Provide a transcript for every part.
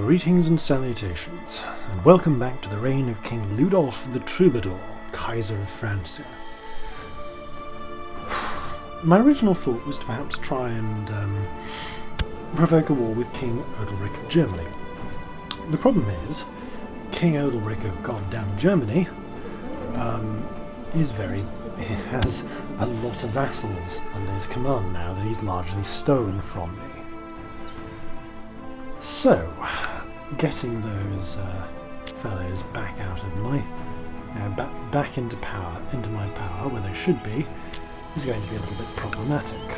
Greetings and salutations, and welcome back to the reign of King Ludolf the Troubadour, Kaiser of France. My original thought was to perhaps try and provoke a war with King Ludolf of Germany. The problem is, King Ludolf of goddamn Germany he has a lot of vassals under his command now that he's largely stolen from me. So, getting those fellows back out of my back into my power where they should be, is going to be a little bit problematic.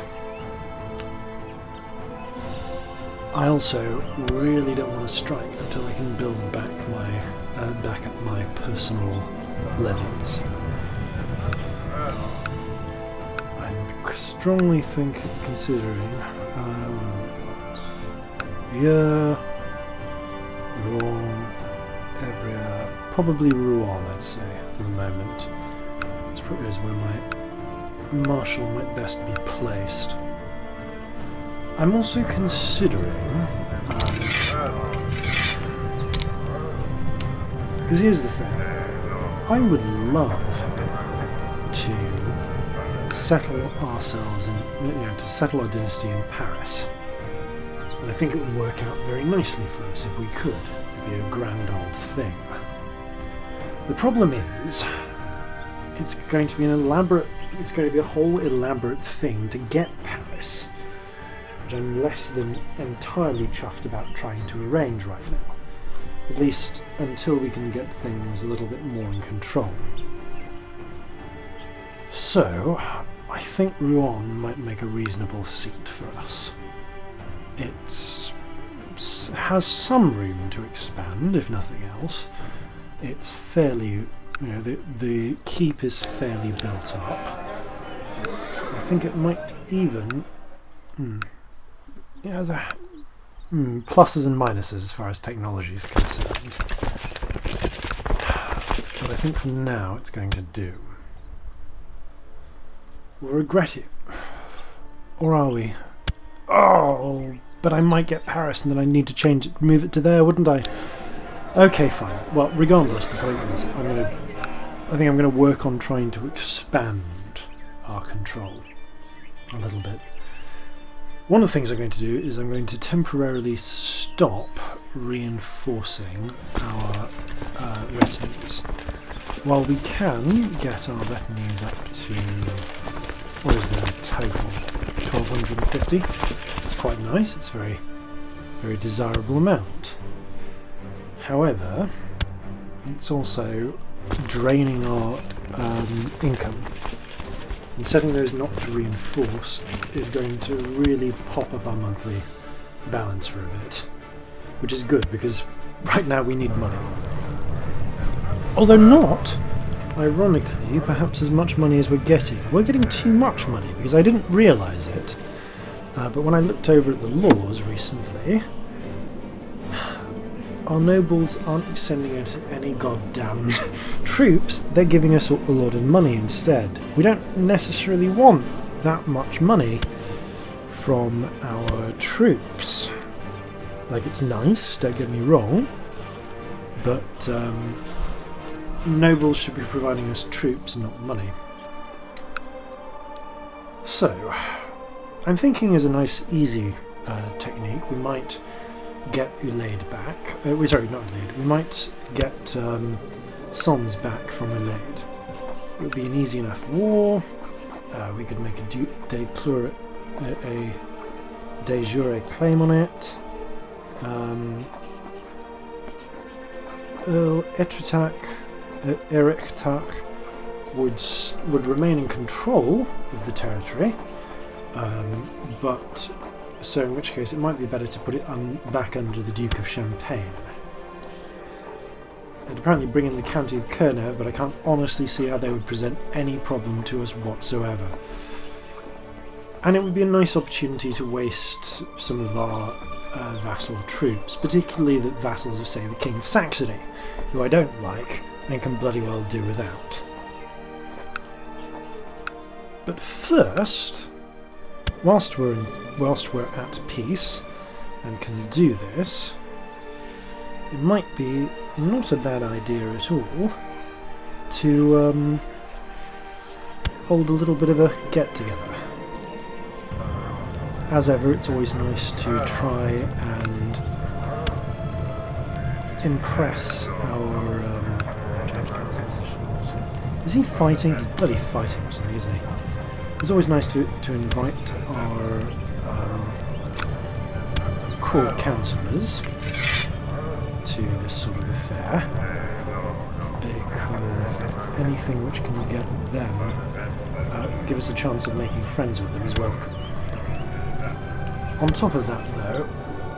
I also really don't want to strike until I can build back up my personal levies. I'm strongly considering. Yeah, Rouen, Evria, probably Rouen, I'd say, for the moment. This probably is where my marshal might best be placed. I'm also considering, because here's the thing, I would love to settle ourselves and to settle our dynasty in Paris. And I think it would work out very nicely for us if we could. It'd be a grand old thing. The problem is, it's going to be a whole elaborate thing to get Paris, which I'm less than entirely chuffed about trying to arrange right now. At least until we can get things a little bit more in control. So, I think Rouen might make a reasonable seat for us. It has some room to expand, if nothing else. It's fairly, the keep is fairly built up. I think it might even, it has pluses and minuses as far as technology is concerned. But I think for now it's going to do. We'll regret it. Or are we? Oh, but I might get Paris and then I need to change it, move it to there, wouldn't I? Okay, fine. Well, regardless, the point is, I think I'm going to work on trying to expand our control a little bit. One of the things I'm going to do is I'm going to temporarily stop reinforcing our retinues. While we can get our retinues up to, what is their total? 1250. It's quite nice. It's a very, very desirable amount. However, it's also draining our income. And setting those not to reinforce is going to really pop up our monthly balance for a bit. Which is good, because right now we need money. Although not, ironically, perhaps as much money as we're getting. We're getting too much money, because I didn't realise it. But when I looked over at the laws recently, our nobles aren't sending us any goddamn troops, they're giving us a lot of money instead. We don't necessarily want that much money from our troops. Like, it's nice, don't get me wrong, but nobles should be providing us troops, not money. So, I'm thinking as a nice, easy technique, we might get Ulaid back. Sorry, not Ulaid. We might get Sons back from Ulaid. It would be an easy enough war. We could make a de jure claim on it. Earl Erictak would remain in control of the territory, but so in which case it might be better to put it back under the Duke of Champagne. They'd apparently bring in the County of Courneuve, but I can't honestly see how they would present any problem to us whatsoever. And it would be a nice opportunity to waste some of our vassal troops, particularly the vassals of, say, the King of Saxony, who I don't like and can bloody well do without. But first, whilst we're at peace and can do this, it might be not a bad idea at all to hold a little bit of a get-together. As ever, it's always nice to try and impress our... change council positions. Is he fighting? He's bloody fighting or something, isn't he? It's always nice to invite our core councillors to this sort of affair, because anything which can get them, give us a chance of making friends with them is welcome. On top of that, though,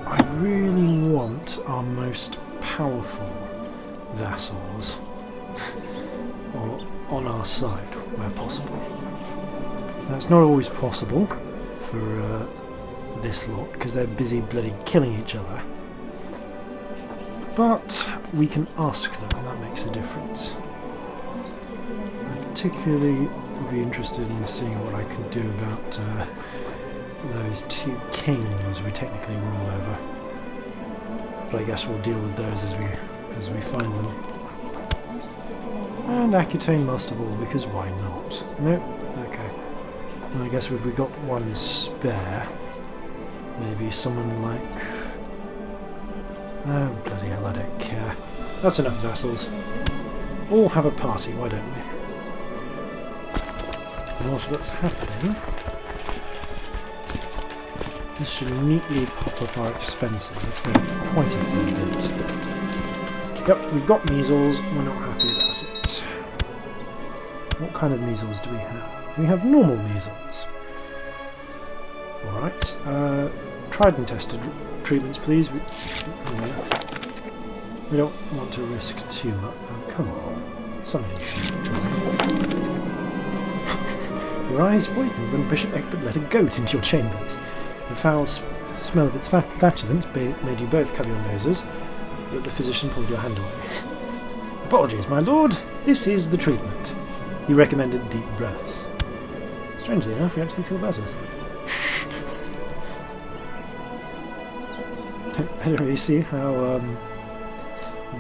I really want our most powerful vassals on our side where possible. Now, it's not always possible for this lot because they're busy bloody killing each other, but we can ask them, and that makes a difference. I particularly would be interested in seeing what I can do about those two kings we technically rule over, but I guess we'll deal with those as we find them. And Aquitaine last of all, because why not? Nope. Okay. And I guess if we've got one spare, maybe someone like... Oh, bloody hell, I don't care. That's enough vassals. All have a party, why don't we? And whilst that's happening, this should neatly pop up our expenses quite a fair bit. Yep, we've got measles, we're not happy about it. What kind of measles do we have? We have normal measles. Alright, tried and tested treatments, please. We don't want to risk too much. Oh, come on. Something should try. Your eyes widened when Bishop Egbert let a goat into your chambers. The foul smell of its flatulence made you both cover your noses, but the physician pulled your hand away. Apologies, my lord. This is the treatment. He recommended deep breaths. Strangely enough, we actually feel better. Don't really see how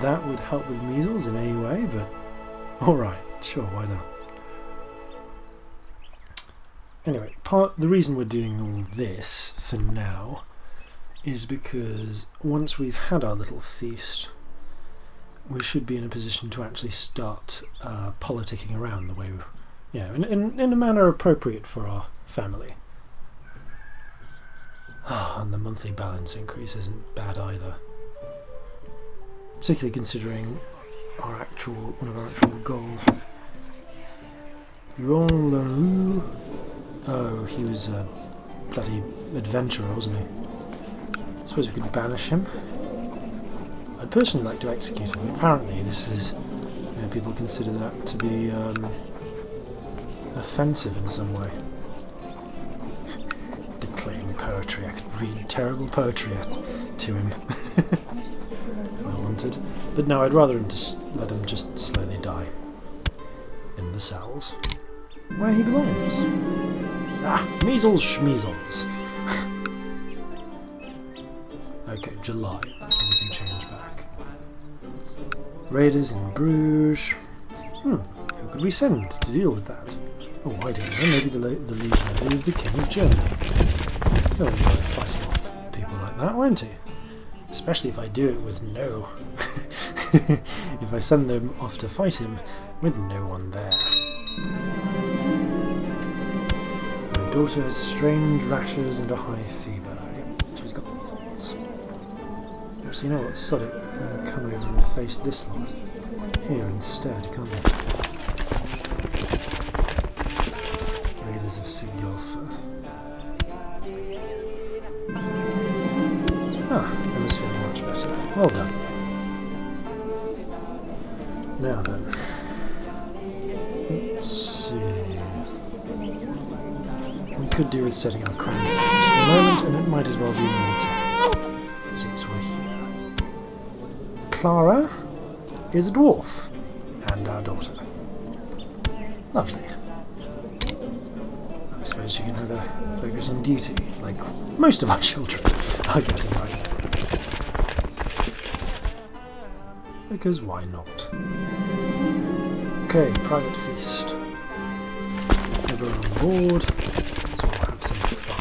that would help with measles in any way, but alright, sure, why not? Anyway, the reason we're doing all this for now is because once we've had our little feast, we should be in a position to actually start politicking around the way, in a manner appropriate for our family. And the monthly balance increase isn't bad either, particularly considering one of our actual goals. Jean Leroux. Oh, he was a bloody adventurer, wasn't he? I suppose we could banish him. I'd personally like to execute him. Apparently this is... people consider that to be offensive in some way. Declaiming poetry. I could read terrible poetry to him if I wanted. But no, I'd rather let him just slowly die in the cells where he belongs. Ah, measles schmeasles. Okay, July. That's when we can change back. Raiders in Bruges. Who could we send to deal with that? Oh, I don't know. Maybe the legionary of the King of Germany. He'll enjoy fighting off people like that, won't he? Especially if I do it with no... if I send them off to fight him with no one there. My daughter has strange rashes and a high fever. Yep, she's got measles. So you know what, sod it, and come over and face this lot here instead, can't we? Raiders of Sigolfa. Emma's feeling much better. Well done. Now then, let's see. We could do with setting our crown first for the moment, and it might as well be military, since we're here. Clara is a dwarf, and our daughter. Lovely. I suppose she can have a focus on duty, like most of our children are getting right. because why not? Okay, private feast. Everyone on board. Let's all have some fun.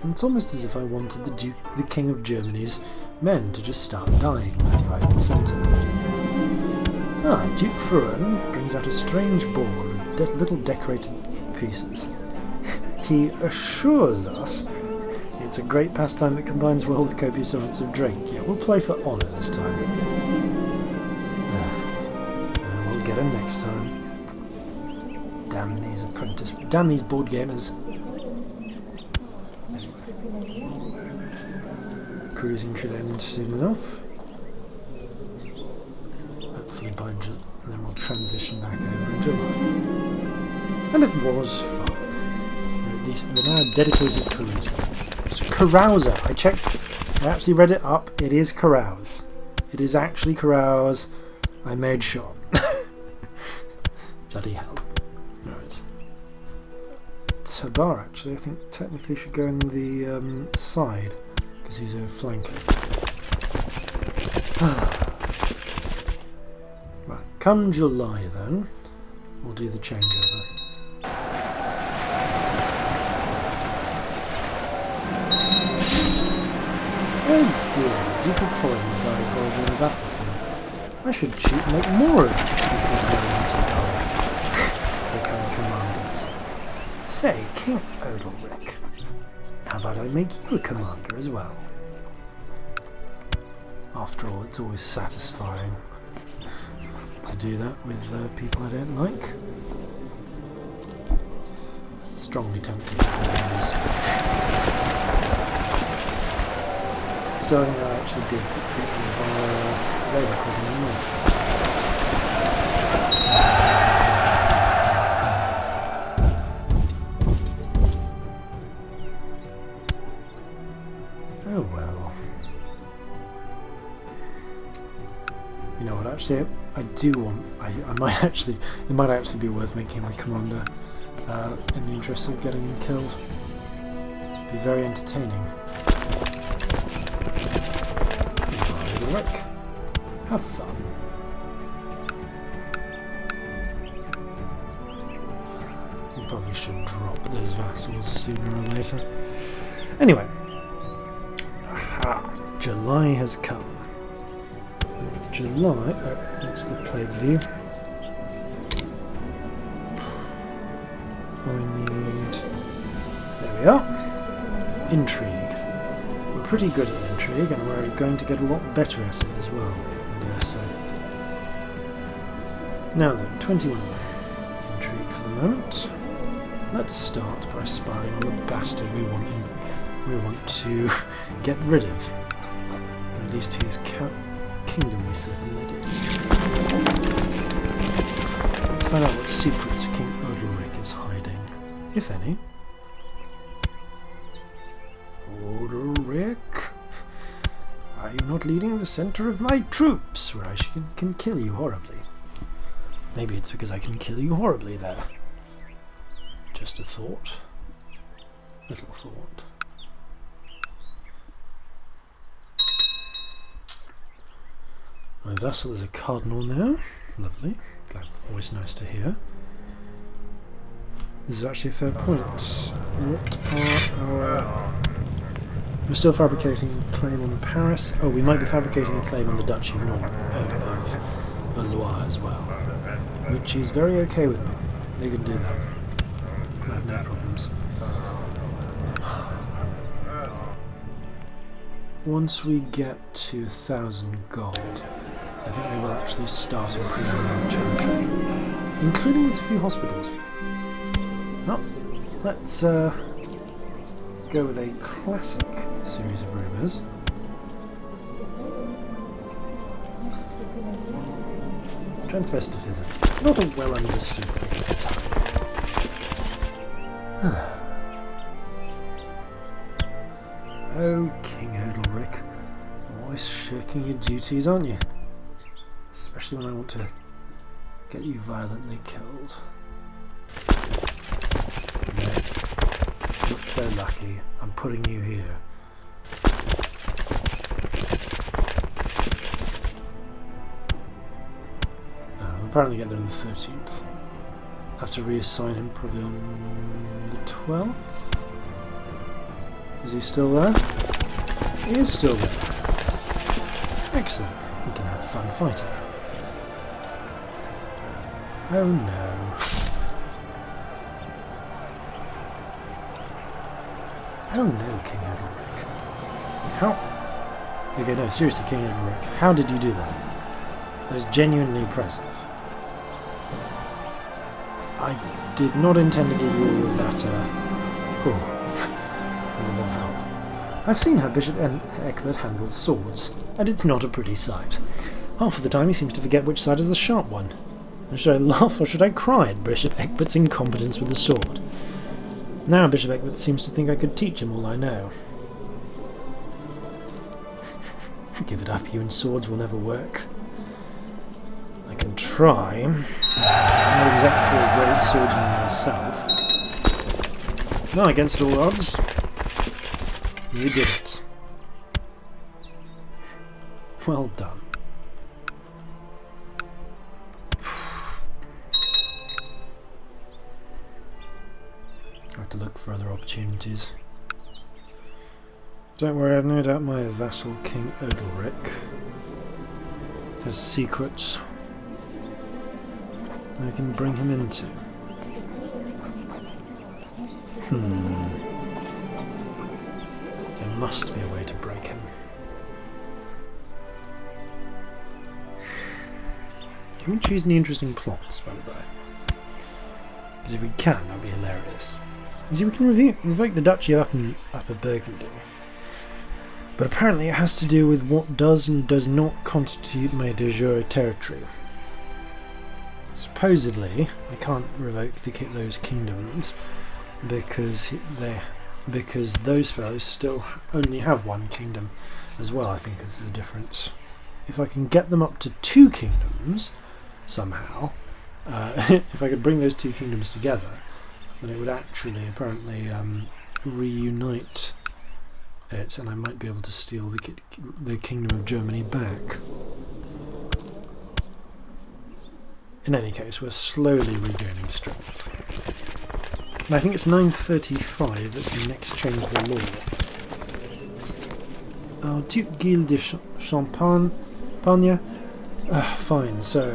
And it's almost as if I wanted the King of Germany's men to just start dying left, right and centre. Ah, Duke Fruin brings out a strange board with little decorated pieces. He assures us it's a great pastime that combines well with copious amounts of drink. Yeah, we'll play for honour this time. And we'll get him next time. Damn these board gamers. Cruising should end soon enough. Hopefully by July, and then we'll transition back over in July. And it was fun. We're now dedicated cruising. It's carouser. I checked. I actually read it up. It is carouse. It is actually carouse. I made sure. Bloody hell. Right. Tabar actually, I think technically should go in the side because he's a flanker. Right. Come July then, we'll do the changeover. Oh dear, the Duke of Holland died horribly on the battlefield. I should make more of people going to die. Become commanders. Say, King Odalric, how about I make you a commander as well? After all, it's always satisfying to do that with people I don't like. Strongly tempted to this. Still, I think I actually did get the radar equipment. Oh well. You know what? Actually, I do want. I might actually. It might actually be worth making him a commander in the interest of getting him killed. It'd be very entertaining. Have fun. We probably should drop those vassals sooner or later. Anyway, July has come. And with July, that's the plague view. I need. There we are. Intrigue. We're pretty good at intrigue, and we're going to get a lot better at it as well. So. Now then, 21 intrigue for the moment. Let's start by spying on the bastard we want to get rid of. Or at least whose kingdom we certainly do. Let's find out what secrets King Odalric is hiding, if any. Odalric? Are you not leading the centre of my troops, where I can kill you horribly? Maybe it's because I can kill you horribly there. Just a thought. Little thought. My vassal is a cardinal now. Lovely. Glad. Always nice to hear. This is actually a fair point. What are our... We're still fabricating a claim on Paris. Oh, we might be fabricating a claim on the Duchy of Valois as well. Which is very okay with me. They can do that. I have no problems. Once we get to 1,000 gold, I think we will actually start improving our territory. Including with a few hospitals. Well, let's go with a classic series of rumours. Transvestitism. Not a well understood thing at the time. Oh, King Odalric. Always shirking your duties, aren't you? Especially when I want to get you violently killed. No, not so lucky. I'm putting you here. apparently get there on the 13th. Have to reassign him probably on the 12th. Is he still there? He is still there. Excellent. We can have fun fighting. Oh no. Oh no, King Edelric. How? Okay, no, seriously, King Edelric. How did you do that? That is genuinely impressive. I did not intend to give you all of that, all of that help. I've seen how Bishop Egbert handles swords, and it's not a pretty sight. Half of the time he seems to forget which side is the sharp one. And should I laugh or should I cry at Bishop Egbert's incompetence with the sword? Now Bishop Egbert seems to think I could teach him all I know. Give it up, you and swords will never work. I can try. I'm not exactly a great swordsman myself. No, against all odds, you did it. Well done. I have to look for other opportunities. Don't worry, I've no doubt my vassal King Edelric has secrets I can bring him into. There must be a way to break him. Can we choose any interesting plots, by the way? Because if we can, that would be hilarious. You see, we can revoke the Duchy of Upper Burgundy. But apparently it has to do with what does and does not constitute my de jure territory. Supposedly, I can't revoke those kingdoms because those fellows still only have one kingdom as well, I think is the difference. If I can get them up to 2 kingdoms, somehow, if I could bring those 2 kingdoms together, then it would actually, apparently, reunite it, and I might be able to steal the Kingdom of Germany back. In any case, we're slowly regaining strength. And I think it's 935 that can next change the law. Duke Gilles de Champagne. Fine, so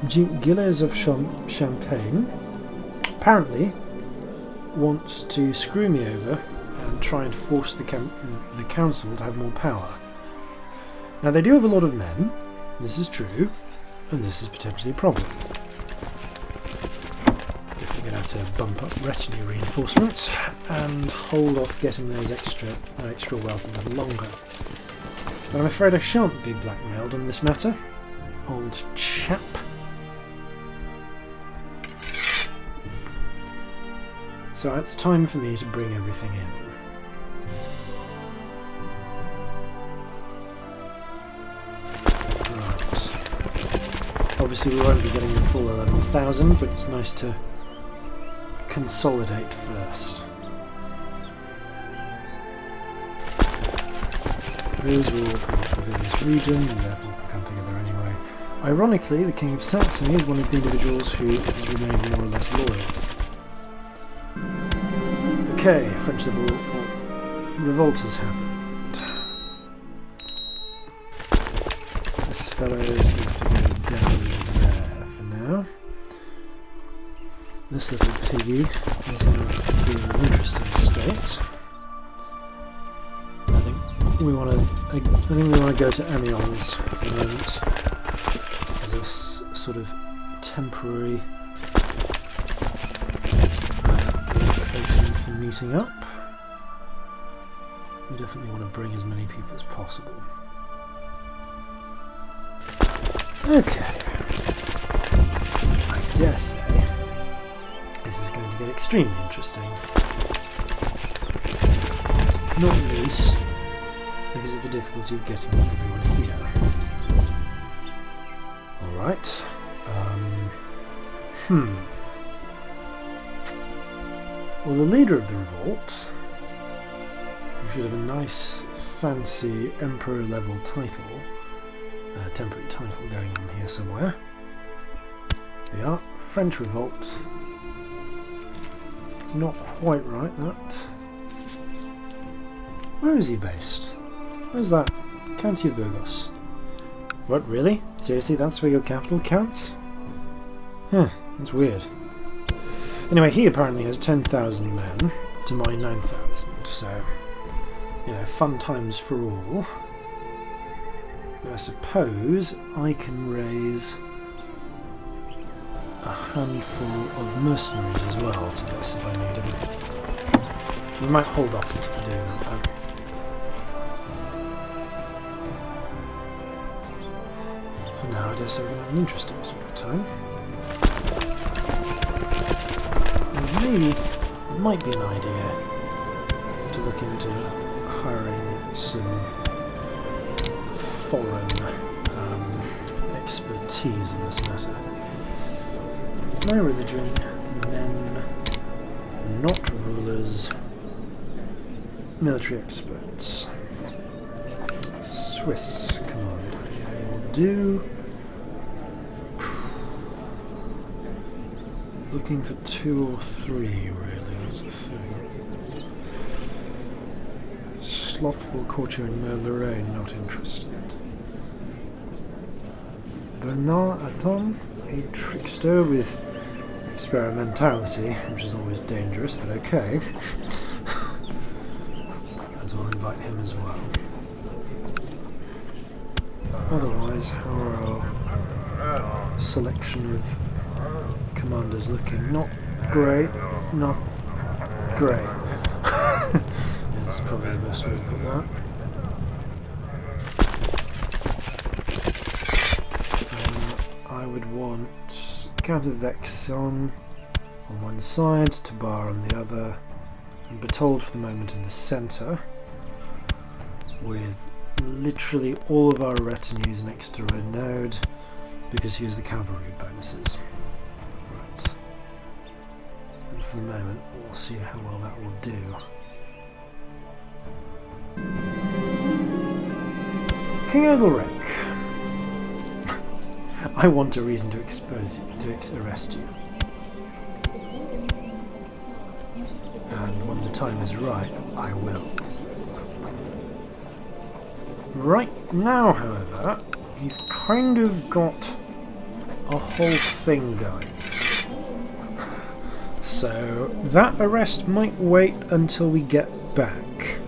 Duke Gilles of Champagne apparently wants to screw me over and try and force the council to have more power. Now they do have a lot of men, this is true, and this is potentially a problem. If we're going to have to bump up retinue reinforcements and hold off getting those extra wealth a little longer. But I'm afraid I shan't be blackmailed on this matter, old chap. So it's time for me to bring everything in. Obviously we won't be getting the full 11,000, but it's nice to consolidate first. Those will all come up within this region and therefore can come together anyway. Ironically, the King of Saxony is one of the individuals who has remained more or less loyal. Okay, French Civil War. Revolt has happened. This fellow is going to have to go down there for now. This little piggy is in an interesting state. I think we want to go to Amiens for the moment as a sort of temporary location for meeting up. We definitely want to bring as many people as possible. Okay. I dare say this is going to get extremely interesting. Not least because of the difficulty of getting everyone here. Alright. Well, the leader of the revolt, who should have a nice, fancy Emperor-level title, temporary title going on here somewhere. We are. French Revolt. It's not quite right, that. Where is he based? Where's that? County of Burgos. What, really? Seriously, that's where your capital counts? Huh, that's weird. Anyway, he apparently has 10,000 men to my 9,000, so, you know, fun times for all. But I suppose I can raise a handful of mercenaries as well to this if I need them. We might hold off until doing that though. For now, I dare say we're going to have an interesting sort of time. And maybe it might be an idea to look into hiring some foreign expertise in this matter. My religion, men, not rulers, military experts. Swiss commander, I will do. Looking for 2 or 3, really, that's the thing. Slothful courtier in Lorraine, not interested. Bernard Aton, a trickster with experimentality, which is always dangerous, but okay. As well invite him as well. Otherwise, how are our selection of commanders looking? Not great, not great. This is probably the best way to put that. I would want Count of Vexon on one side, Tabar on the other, and Berthold for the moment in the centre, with literally all of our retinues next to Renaud, because he has the cavalry bonuses. Right. And for the moment, we'll see how well that will do. King Edelric. I want a reason to expose you, to arrest you. And when the time is right, I will. Right now, however, he's kind of got a whole thing going. So that arrest might wait until we get back.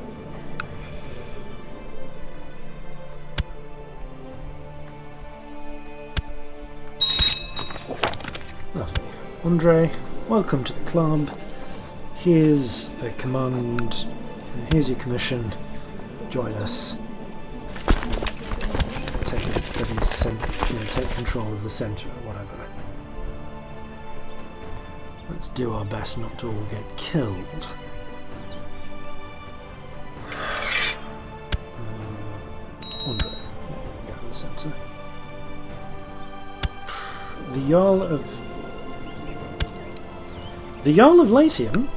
Lovely. Andre, welcome to the club. Here's a command. Here's your commission. Join us. Take control of the centre or whatever. Let's do our best not to all get killed. Andre, go in the centre. The Jarl of Latium,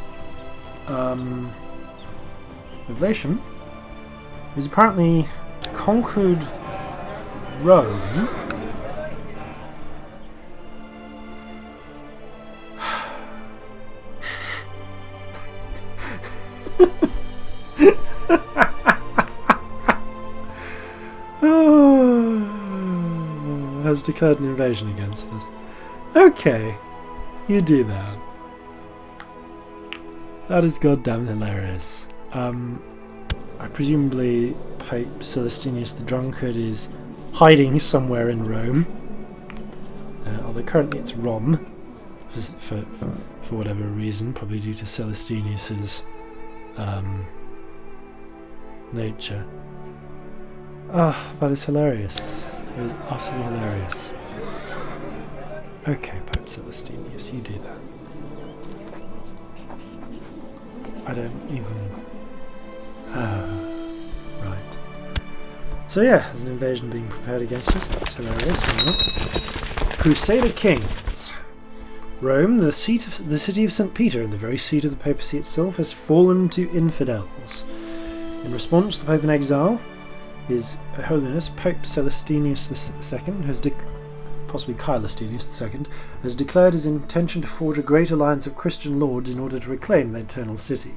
of Latium, is apparently conquered Rome. Has declared an invasion against us. Okay, you do that. That is goddamn hilarious. Presumably Pope Celestinius the Drunkard is hiding somewhere in Rome. Although currently it's Rom, for whatever reason, probably due to Celestinius's nature. Ah, that is hilarious. It is utterly hilarious. Okay, Pope Celestinius, you do that. I don't even... right. So yeah, there's an invasion being prepared against us. That's hilarious. Crusader Kings. Rome, the city of St. Peter, and the very seat of the papacy itself, has fallen to infidels. In response, the Pope in exile His Holiness Pope Celestinius II has possibly Caelestinius II has declared his intention to forge a great alliance of Christian lords in order to reclaim the Eternal City.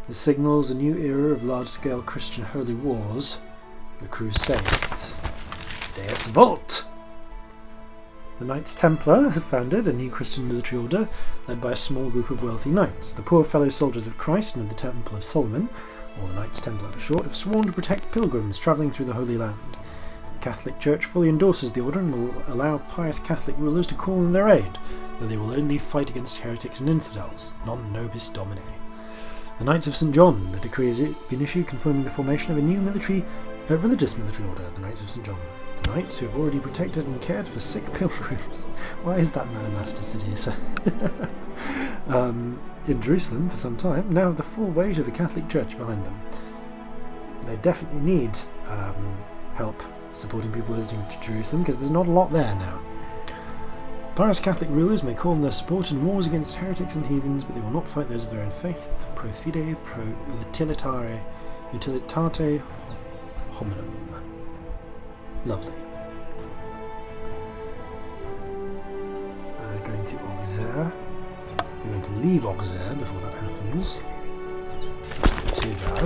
This signals a new era of large-scale Christian holy wars, the Crusades. Deus Vult! The Knights Templar have founded a new Christian military order led by a small group of wealthy knights. The poor fellow soldiers of Christ and of the Temple of Solomon, or the Knights Templar for short, have sworn to protect pilgrims travelling through the Holy Land. The Catholic Church fully endorses the order and will allow pious Catholic rulers to call in their aid, though they will only fight against heretics and infidels, non nobis domine. The Knights of St. John, the decree has been issued confirming the formation of a new religious military order, the Knights of St. John. The Knights who have already protected and cared for sick pilgrims. Why is that man a master seducer? In Jerusalem for some time, now have the full weight of the Catholic Church behind them. They definitely need help supporting people visiting to Jerusalem because there's not a lot there now. Pious Catholic rulers may call on their support in wars against heretics and heathens, but they will not fight those of their own faith. Pro fide, pro utilitate hominum. Lovely. Going to Auxerre. We're going to leave Auxerre before that happens. That's not too bad.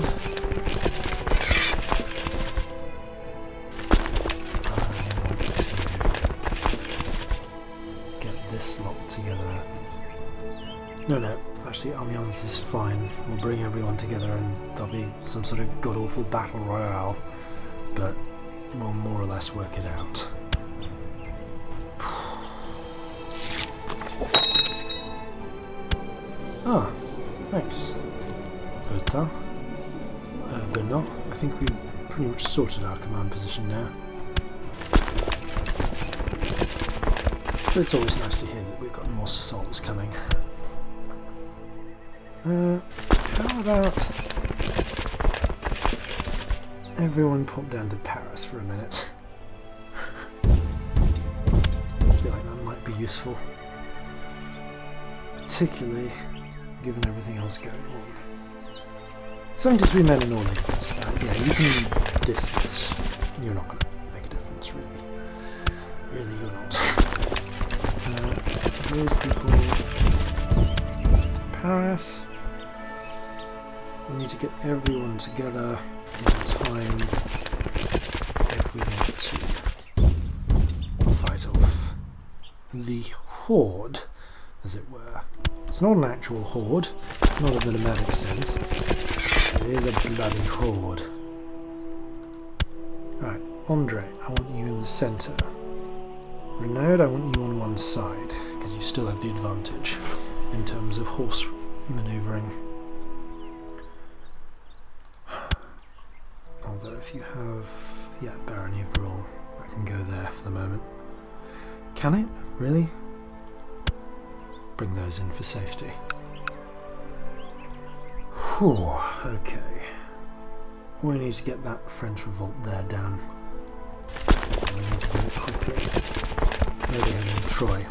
I want to get this lot together. No, actually Alliance is fine. We'll bring everyone together and there'll be some sort of god-awful battle royale, but we'll more or less work it out. Ah, thanks, Lothar. Bernard, I think we've pretty much sorted our command position now. But it's always nice to hear that we've got more assaults coming. How about everyone pop down to Paris for a minute? I feel like that might be useful. Particularly given everything else going on. 73 men in all legions. Yeah, you can dismiss. You're not going to make a difference, really. Really, you're not. Those people to Paris. We need to get everyone together in time if we want to fight off the Horde, as it were. It's not an actual horde, not in the nomadic sense. It is a bloody horde. Right, Andre, I want you in the centre. Renaud, I want you on one side, because you still have the advantage in terms of horse manoeuvring. Although if you have, Barony of Roll, I can go there for the moment. Can it? Really? Bring those in for safety. Whew, okay. We need to get that French revolt there down. We need to do it quickly. Maybe in Troy.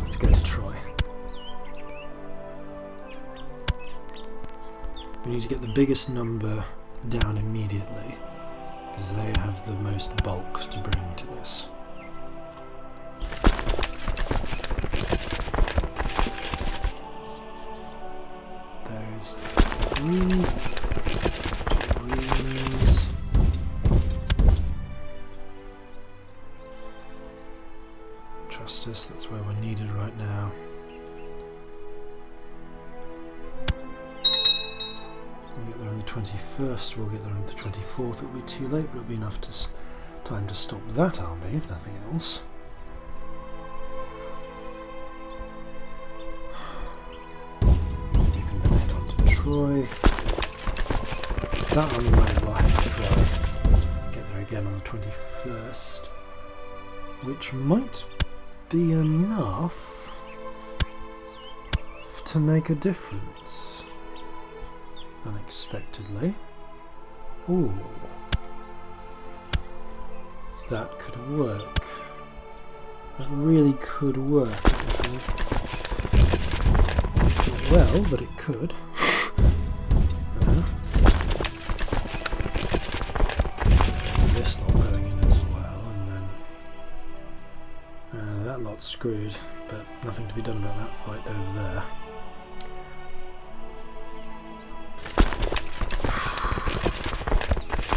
Let's go to Troy. We need to get the biggest number down immediately, because they have the most bulk to bring to this. Those three rings. Trust us, that's where we're needed right now. We'll get there on the 21st, we'll get there on the 24th. It'll be too late, but it'll be enough time to stop that army, if nothing else. You can then head on to Troy. That army might as well head to Troy. Get there again on the 21st. Which might be enough to make a difference. Unexpectedly. Ooh. That could work. That really could work, actually. Not well, but it could. screwed, but nothing to be done about that fight over there.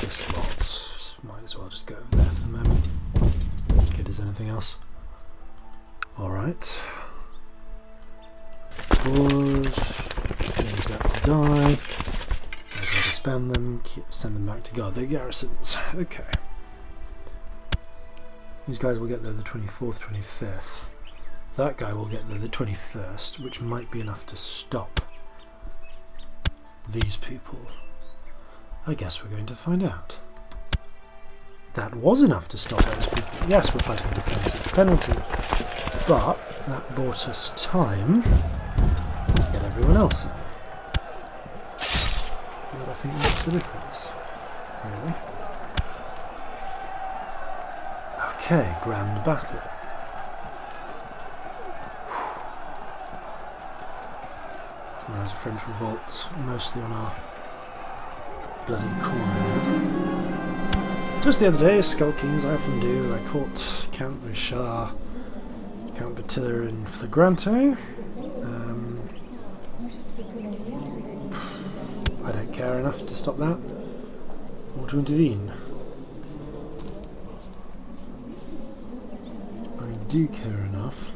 This lot, might as well just go over there for the moment. Okay, does anything else? Alright. Boars. He's about to die. I'm going to disband them, send them back to guard their garrisons. Okay. These guys will get there the 24th, 25th. That guy will get there the 21st, which might be enough to stop these people. I guess we're going to find out. That was enough to stop those people. Yes, we're fighting a defensive penalty, but that bought us time to get everyone else in. But I think that's the difference, really. Okay, grand battle. Whereas the French revolt mostly on our bloody corner now. Just the other day, skulking as I often do, I caught Count Richard, Count Battilla in flagrante. I don't care enough to stop that or to intervene. I do care enough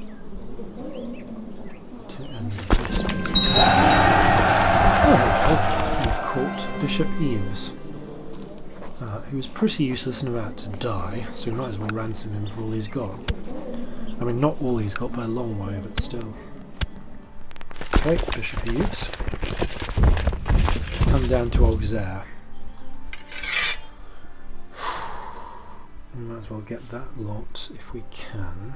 to end this. Oh, we've caught Bishop Eves, who is pretty useless and about to die, so we might as well ransom him for all he's got. I mean, not all he's got by a long way, but still. Okay, Bishop Eves. Let's come down to Auxerre. We might as well get that lot if we can.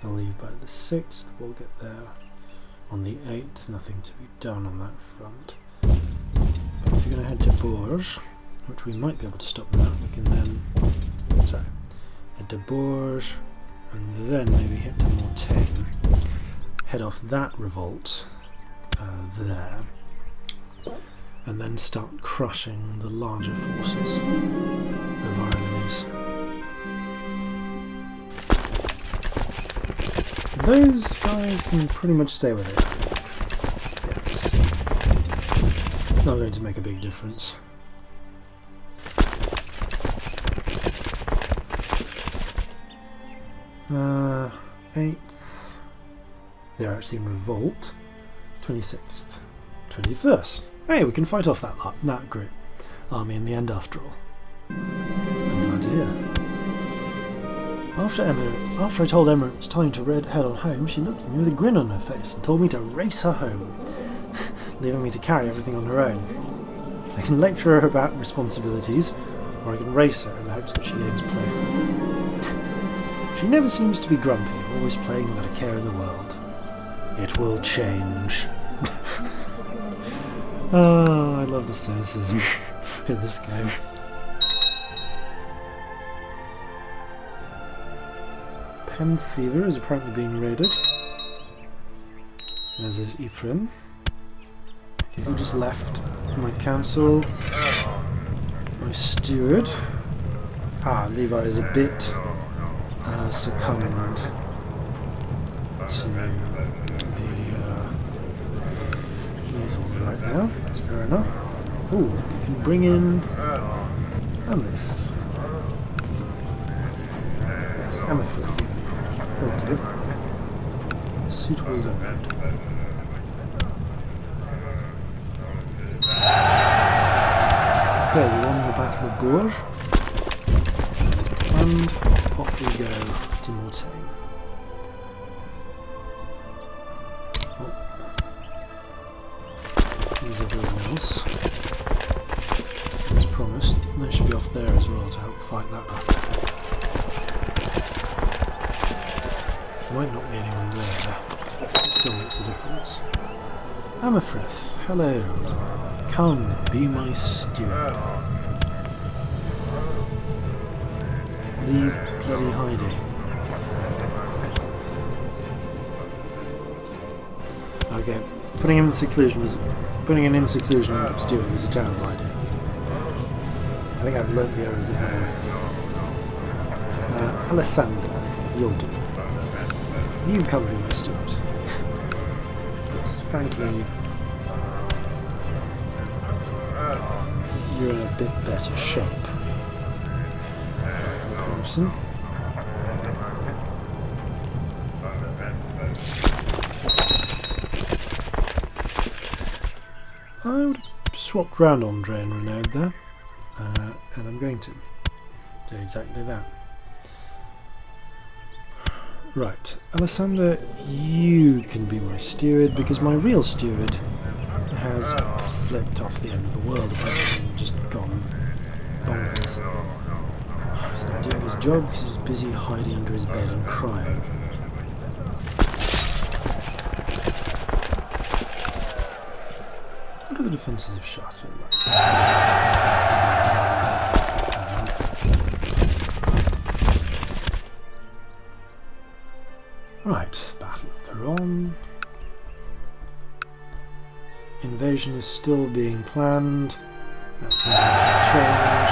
I'll leave by the 6th, we'll get there on the 8th, nothing to be done on that front. But if you're going to head to Bourges, which we might be able to stop now, we can then, head to Bourges, and then maybe hit to Mortagne, head off that revolt there, and then start crushing the larger forces of our enemies. Those guys can pretty much stay where they are. Yes. Not going to make a big difference. Uh, 8th. They're actually in revolt. 26th. 21st. Hey, we can fight off that group army in the end after all. I'm glad to hear. After I told Emma it was time to head on home, she looked at me with a grin on her face and told me to race her home, leaving me to carry everything on her own. I can lecture her about responsibilities, or I can race her in the hopes that she gains playful. She never seems to be grumpy, always playing without a care in the world. It will change. Oh, I love the cynicism in this game. Penfever is apparently being raided, as is Ypres. Okay, who just left? My council, my steward. Ah, Levi is a bit succumbed to the measles right now. That's fair enough. Oh, we can bring in Ameth. Yes, Ameth. Will do. Suitable load. Okay, we won the Battle of Bourges. As planned, off we go to Mortagne. Oh. Here's everyone else. As promised, they should be off there as well to help fight that battle. There might not be anyone there, it still makes a difference. Amethryth, hello. Come, be my steward. Leave bloody hiding. Okay, putting him in seclusion steward was a terrible idea. I think I've learnt the errors of my ways. Alessander, you'll do. You come be my steward. Because frankly, you're in a bit better shape. Person. I would have swapped round Andre and Renaud there, and I'm going to do exactly that. Right, Alessander, you can be my steward because my real steward has flipped off the end of the world apparently and just gone bonkers. He's not doing his job because he's busy hiding under his bed and crying. What are the defences of Chartres like? Right, Battle of Peronne. Invasion is still being planned. That's not going to change.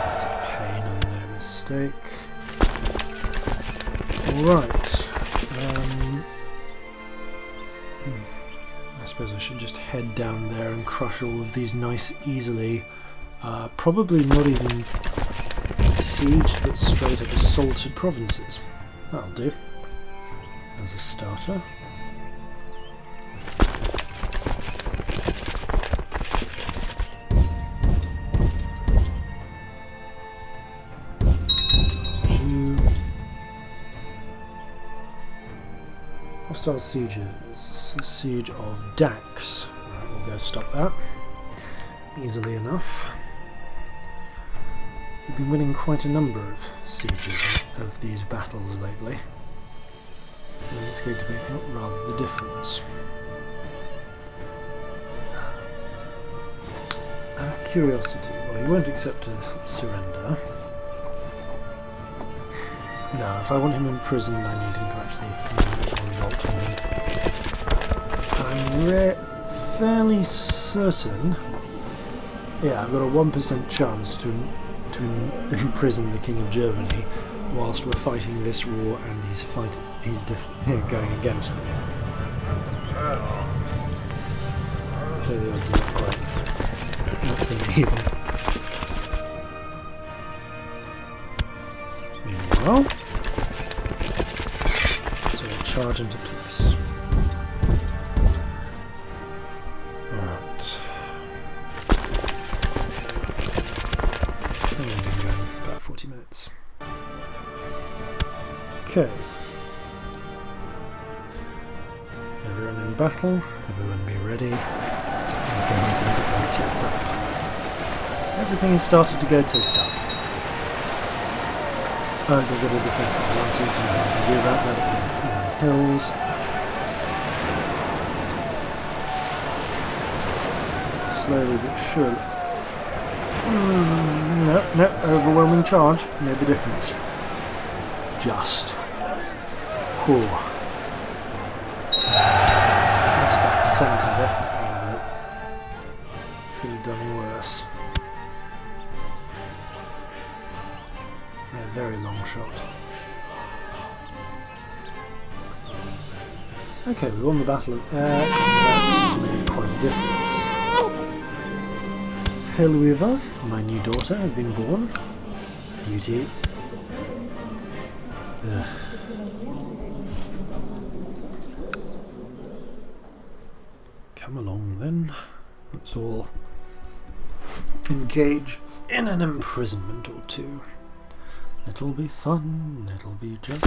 That's a pain and no mistake. Alright. I suppose I should just head down there and crush all of these nice easily. Probably not even sieged, but straight up assaulted provinces. That'll do. As a starter. Hostile sieges. The siege of Dax. Right, we'll go stop that. Easily enough. We've been winning quite a number of sieges of these battles lately. And it's going to make up rather the difference. Out of curiosity, well, he won't accept a surrender. No, if I want him imprisoned, I need him to actually revolt from me. I'm fairly certain. Yeah, I've got a 1% chance to imprison the King of Germany whilst we're fighting this war, and he's going against me. So the odds are not great. Not for me either. Meanwhile, so we'll charge into place. Right. And we've been going about 40 minutes. Okay. Everyone in battle, everyone be ready. Time for everything to go tits up. Everything has started to go tits up. Oh, they've got a defensive advantage, and nothing to do about that. Hills. Slowly but surely. No, overwhelming charge made the difference. Just. Whew. That's that centre definitely, but could have done worse. A very long shot. Okay, we won the battle of air. That made quite a difference. Helwiva, my new daughter, has been born. Duty. Ugh. Come along then. Let's all engage in an imprisonment or two. It'll be fun, it'll be just.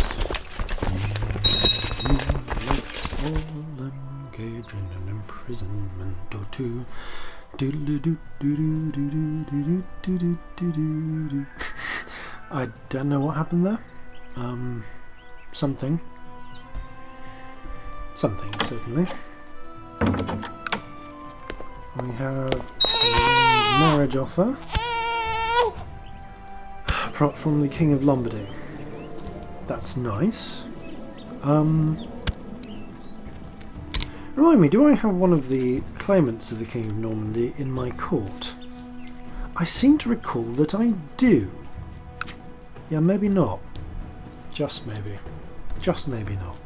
Let's all engage in an imprisonment or two. I don't know what happened there. Something, certainly. We have a marriage offer from the King of Lombardy. That's nice. Remind me, do I have one of the claimants of the King of Normandy in my court? I seem to recall that I do. Yeah, maybe not. Just maybe. Just maybe not.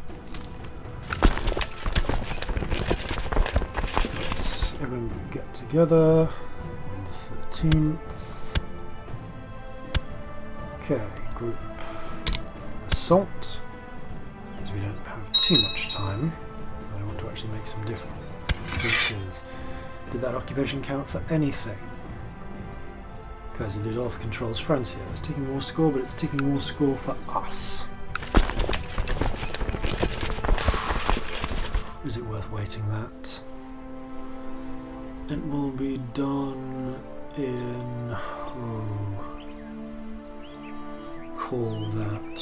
Let's everyone get together on the 13th. Okay, group assault. Because we don't have too much time. I want to actually make some differences. Did that occupation count for anything? Kaiser Ludolf controls Francia. That's taking more score, but it's taking more score for us. Is it worth waiting that? It will be done in... call that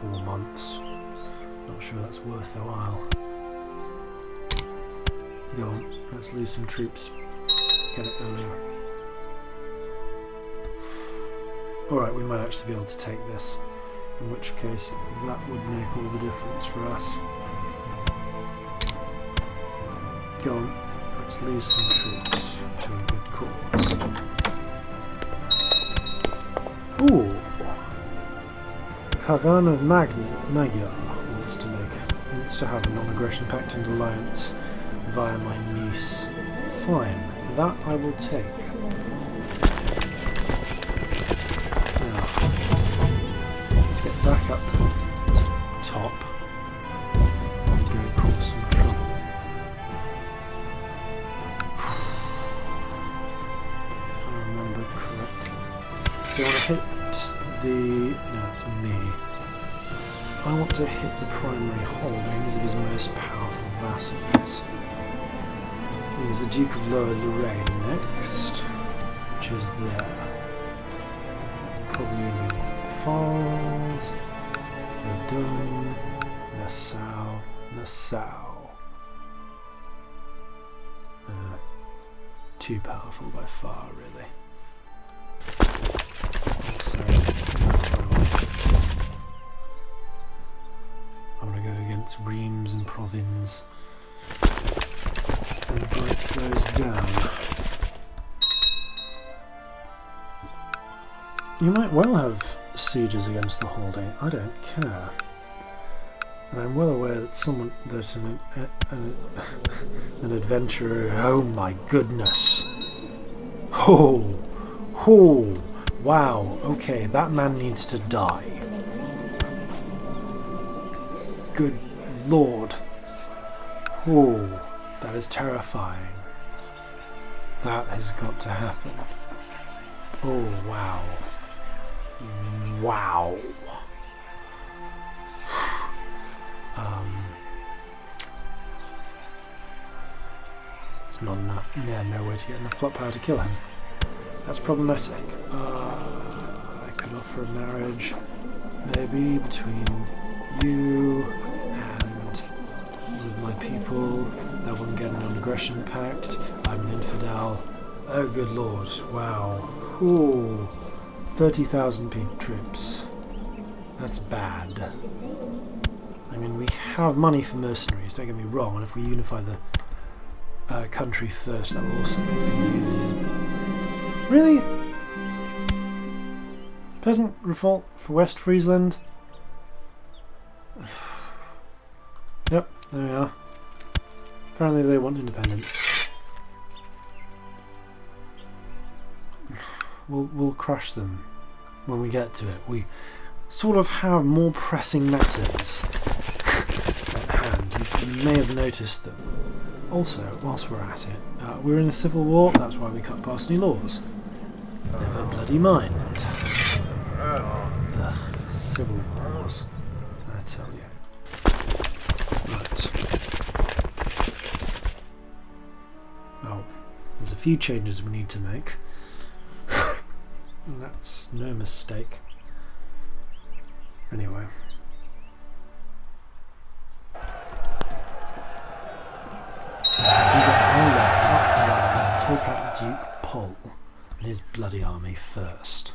4 months. Not sure that's worth a while. Go on, let's lose some troops. Get it earlier. Alright, we might actually be able to take this. In which case, that would make all the difference for us. Go on, let's lose some troops to a good cause. Ooh! Khagan of Magyar wants to have a non-aggression pact and alliance via my niece. Fine, that I will take. Let's get back up to top and go cause some trouble. If I remember correctly. So I want to hit the... no, it's me. I want to hit the primary holdings of his most powerful vassals. It was the Duke of Lower Lorraine next, which is there. That's probably only Pfalz, Verdun, Nassau. Too powerful by far, really. Also, I want to go against Reims and Provins and break those down. You might well have sieges against the holding. I don't care. And I'm well aware that an adventurer. Oh my goodness! Oh, wow. Okay, that man needs to die. Good lord. Oh, that is terrifying. That has got to happen. Oh wow. Wow. It's not enough. No way to get enough plot power to kill him. That's problematic. I could offer a marriage, maybe between you and with my people. That wouldn't get an non-aggression pact. I'm an infidel. Oh, good lord! Wow. Ooh, 30,000 troops. That's bad. I mean, we have money for mercenaries. Don't get me wrong. And if we unify the country first, that will also make things easy. Really? Peasant revolt for West Friesland? Yep, there we are. Apparently they want independence. We'll crush them when we get to it. We sort of have more pressing matters at hand. You may have noticed them. Also, whilst we're at it, we're in a civil war. That's why we cut past any laws. Never bloody mind. Ugh, civil wars, I tell you. Right. Oh, there's a few changes we need to make. And that's no mistake. Anyway. We get Ola up there and take out Duke Pol and his bloody army first.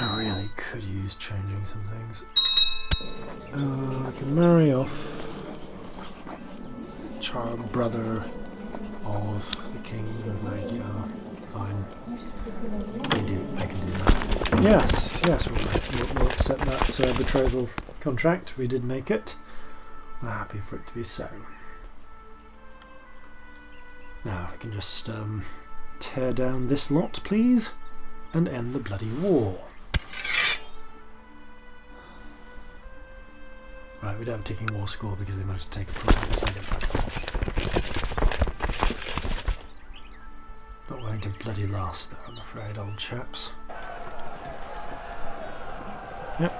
I really could use changing some things. I can marry off child brother of the king of Magyar fine. I can do that. Yes, yes, we'll accept that betrothal contract. We did make it. We're happy for it to be so. Now, if we can just tear down this lot, please, and end the bloody war. Right, we don't have a ticking war score because they managed to take a province. Not going to bloody last there, I'm afraid, old chaps. Yep,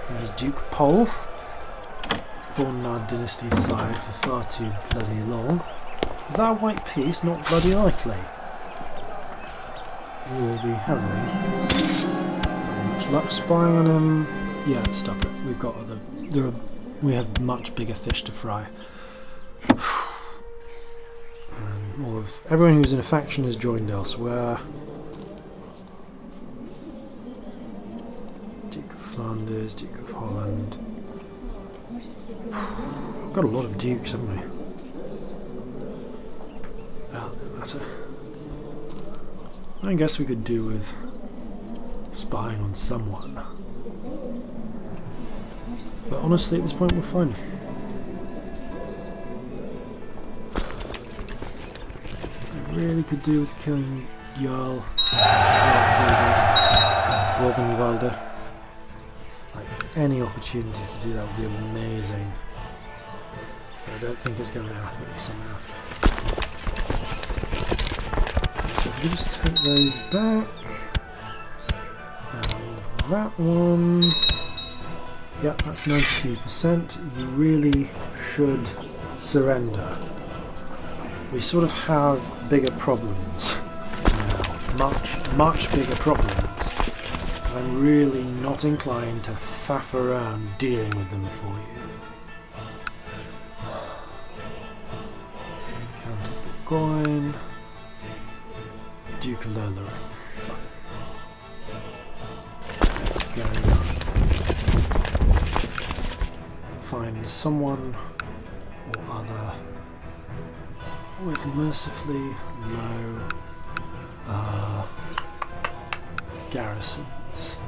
there's Duke Pol. Fornard dynasty's side for far too bloody long. Is that a white piece? Not bloody likely. We will be having very much luck spying on him. Yeah, stop it. We've got other. We have much bigger fish to fry. Everyone who's in a faction has joined elsewhere. Duke of Flanders, Duke of Holland. We've got a lot of dukes, haven't we? Well, no matter. I guess we could do with spying on someone. But honestly, at this point, we're fine. I really could do with killing Jarl Morgenwalder. Like, any opportunity to do that would be amazing. But I don't think it's going to happen somehow. So if we just take those back. And that one. Yep, that's 92%. You really should surrender. We sort of have bigger problems now. Much bigger problems. I'm really not inclined to faff around dealing with them for you. Count of Burgoyne. Duke of Lorraine. Fine. Let's go. Find someone or other with mercifully low garrisons.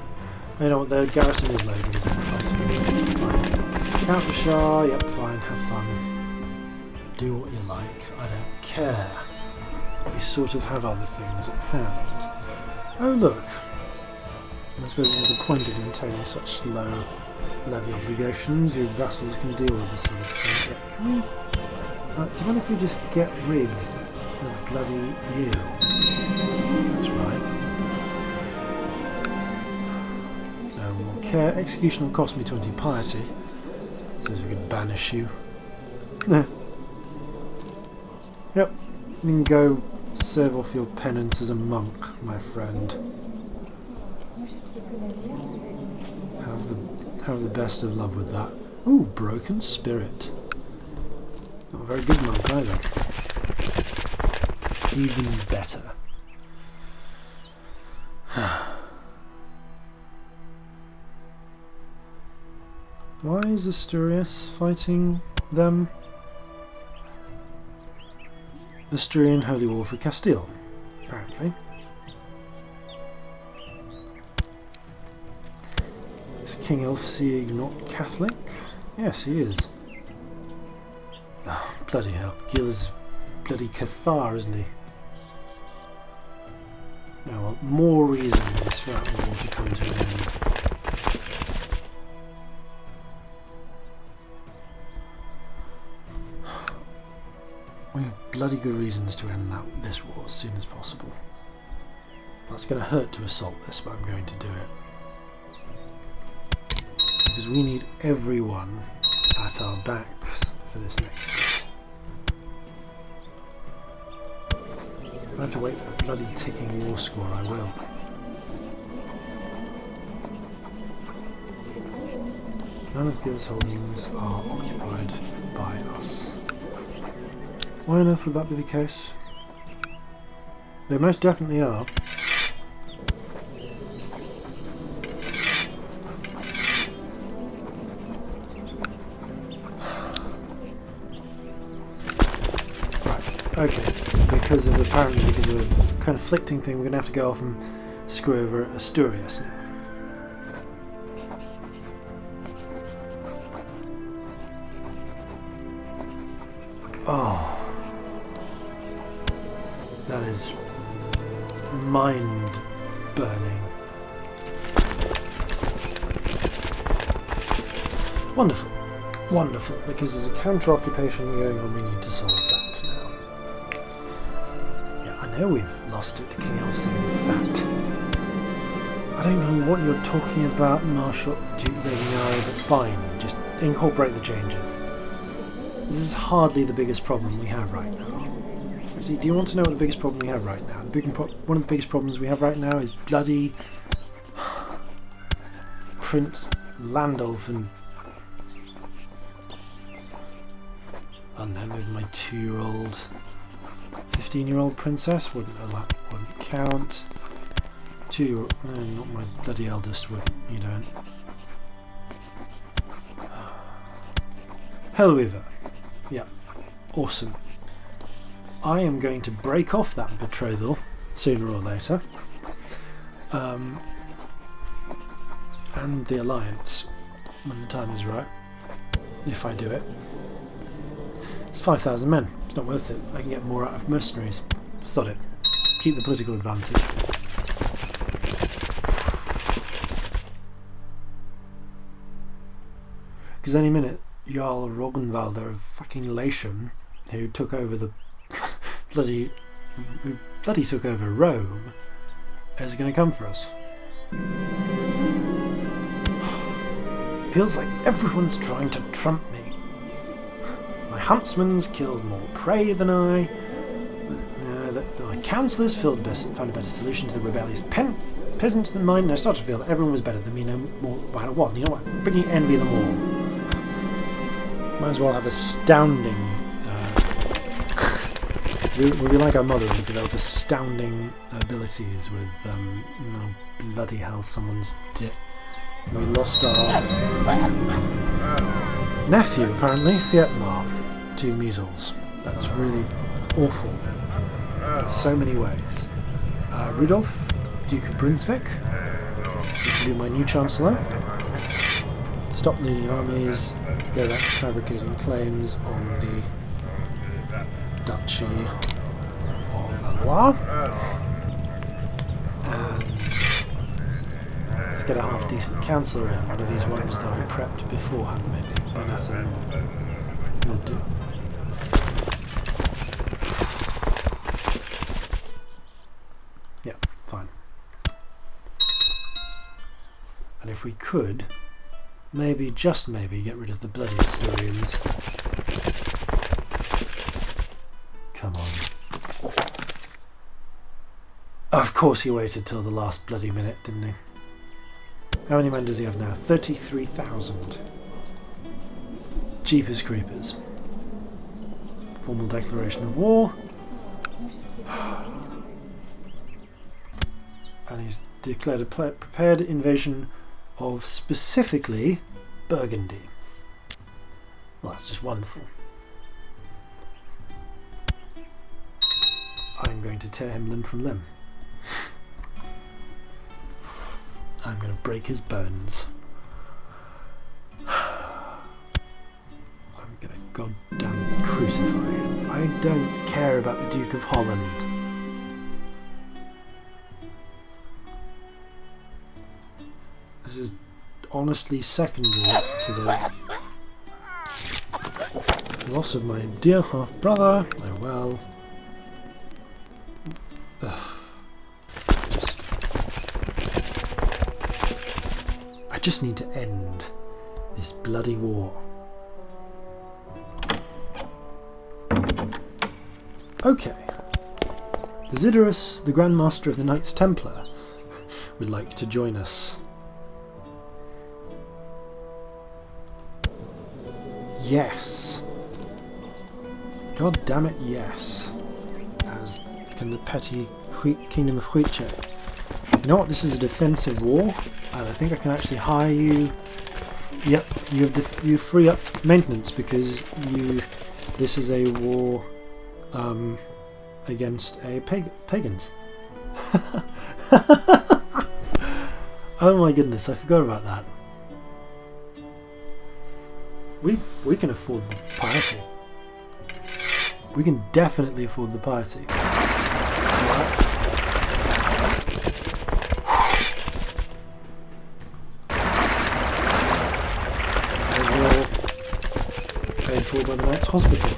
You know what, their garrison is low because they're fighting. Fine. Count the Shah, yep, fine, have fun. Do what you like, I don't care. We sort of have other things at hand. Oh look! I suppose there's the point of maintaining such low levy obligations. Your vassals can deal with this sort of thing. Yeah, can we... do you mind if we just get rid of bloody you? That's right. No more care. Execution will cost me 20 piety. So as we could banish you. Yep. You can go serve off your penance as a monk, my friend. Have the best of love with that. Ooh, broken spirit. Not a very good monk either. Even better. Why is Asturias fighting them? Asturian Holy War for Castile, apparently. Is King Elfsieg not Catholic? Yes, he is. Oh, bloody hell. Gil is bloody Cathar, isn't he? Yeah, well, more reasons for that war to come to an end. We have bloody good reasons to end this war as soon as possible. That's going to hurt to assault this, but I'm going to do it. Because we need everyone at our backs for this next bit. If I have to wait for a bloody ticking war score, I will. None of Gil's holdings are occupied by us. Why on earth would that be the case? They most definitely are. Right. Okay, because of a conflicting thing, we're going to have to go off and screw over Asturias now. Oh, that is mind-burning. Wonderful, wonderful, because there's a counter-occupation going on, we need to solve that now. Yeah, I know we've lost it to King Elfsing the Fat. I don't know what you're talking about, Marshal Duke Reginari, but fine, just incorporate the changes. This is hardly the biggest problem we have right now. See, do you want to know what the biggest problem we have right now? One of the biggest problems we have right now is bloody Prince Landolf and I don't know, maybe my 2-year-old, 15-year-old princess wouldn't count. 2-year-old, no, not my bloody eldest would. You don't. Hellweaver. Yeah, awesome. I am going to break off that betrothal sooner or later, and the alliance when the time is right. If I do it, it's 5,000 men. It's not worth it. I can get more out of mercenaries. Sod it. Keep the political advantage. Because any minute, Jarl Roggenwalder of fucking Latium, who took over the bloody took over Rome, is going to come for us. Feels like everyone's trying to trump me. My huntsman's killed more prey than I. My councillors found a better solution to the rebellious peasants than mine, and I start to feel that everyone was better than me no more. What? You know what? Freaking envy them all. Might as well have astounding. We'll be like our mother and develop astounding abilities with. Bloody hell! Someone's dick. We lost our nephew, apparently, Thietmar, to measles. That's really awful in so many ways. Ludolf, Duke of Brunswick, you can be my new Chancellor. Stop leading armies, go back to fabricating claims on the Duchy of Valois. And let's get a half-decent councillor in, one of these ones that I prepped beforehand, maybe. Bonata will do. Yeah, fine. And if we could, maybe, just maybe, get rid of the bloody Asturians. Come on. Of course he waited till the last bloody minute, didn't he? How many men does he have now? 33,000. Jeepers creepers. Formal declaration of war. And he's declared a prepared invasion of specifically Burgundy. Well, that's just wonderful. I'm going to tear him limb from limb. I'm going to break his bones. I'm going to goddamn crucify him. I don't care about the Duke of Holland. This is honestly secondary to the loss of my dear half-brother. Oh well. I just need to end this bloody war. Okay. Desiderius, the Grand Master of the Knights Templar, would like to join us. Yes. God damn it, yes. As can the petty Kingdom of Huiche. You know what? This is a defensive war, and I think I can actually hire you. Yep, you free up maintenance because this is a war against a pagans. Oh my goodness, I forgot about that. We can afford the piety. We can definitely afford the piety. As well paid for by the Knights Hospitalia.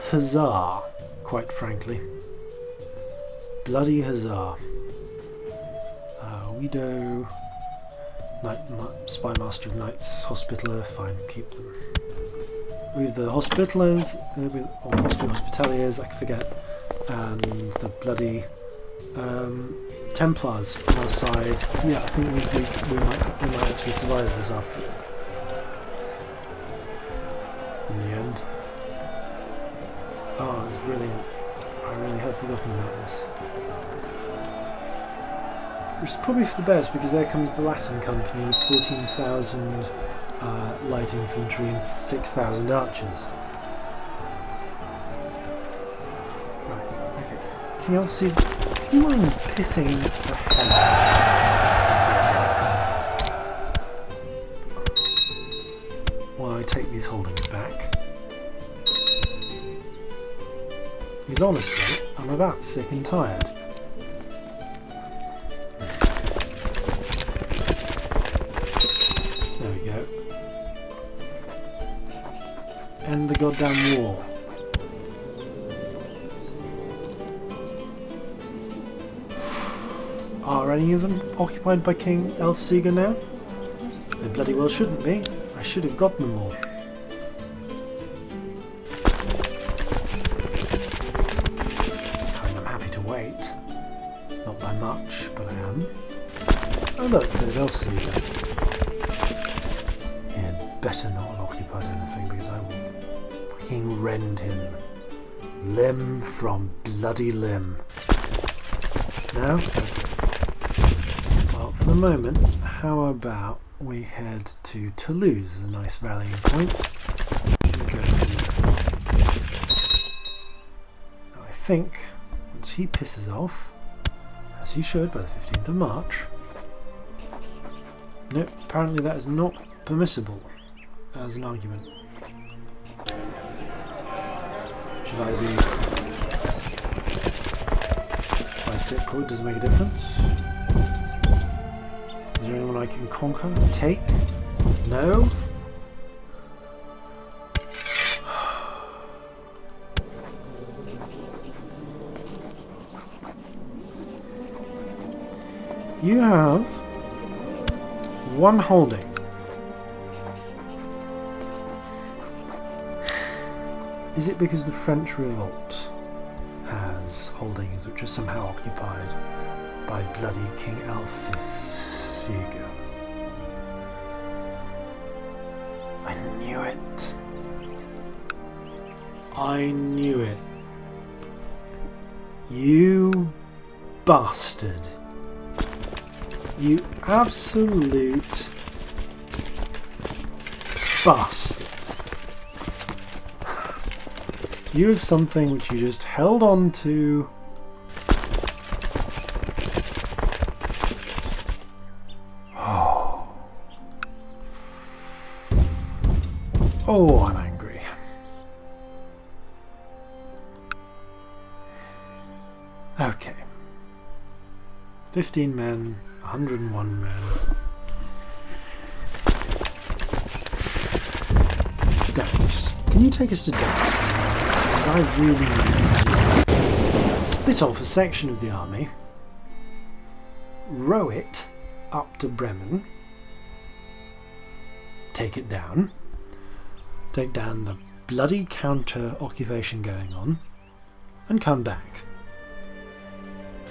Huzzah, quite frankly. Bloody huzzah. Widow, Spy Master of Knights Hospitaller, fine, keep them. With the Hospitallers, or Hospitaliers, I forget, and the bloody Templars on our side. Yeah, I think we might actually survive this after. In the end. Oh, that's brilliant. I really had forgotten about this. Which is probably for the best, because there comes the Latin company with 14,000 light infantry and 6,000 archers. Right, okay. King Elfsey, do you mind pissing the hell out? While I take these holdings back. Because honestly, I'm about sick and tired. End the goddamn war. Are any of them occupied by King Elfsieger now? They bloody well shouldn't be. I should have got them all. I mean, I'm happy to wait. Not by much, but I am. Oh look, there's Elfsieger. He had better not have occupied anything, because I will rend him limb from bloody limb. No? Okay. Well, for the moment, how about we head to Toulouse, a nice rallying point. Now I think once he pisses off, as he should by the 15th of March. Nope, apparently that is not permissible as an argument. Should I be by Sipro? It doesn't make a difference. Is there anyone I can conquer? Take? No? You have one holding. Is it because the French Revolt has holdings which are somehow occupied by bloody King Elfsieger? I knew it. I knew it. You bastard. You absolute bastard. You have something which you just held on to. Oh, I'm angry. Okay. 15 men, 101 men. Dax. Can you take us to Dax for a moment? Because I really need to split off a section of the army, row it up to Bremen, take it down, take down the bloody counter-occupation going on, and come back.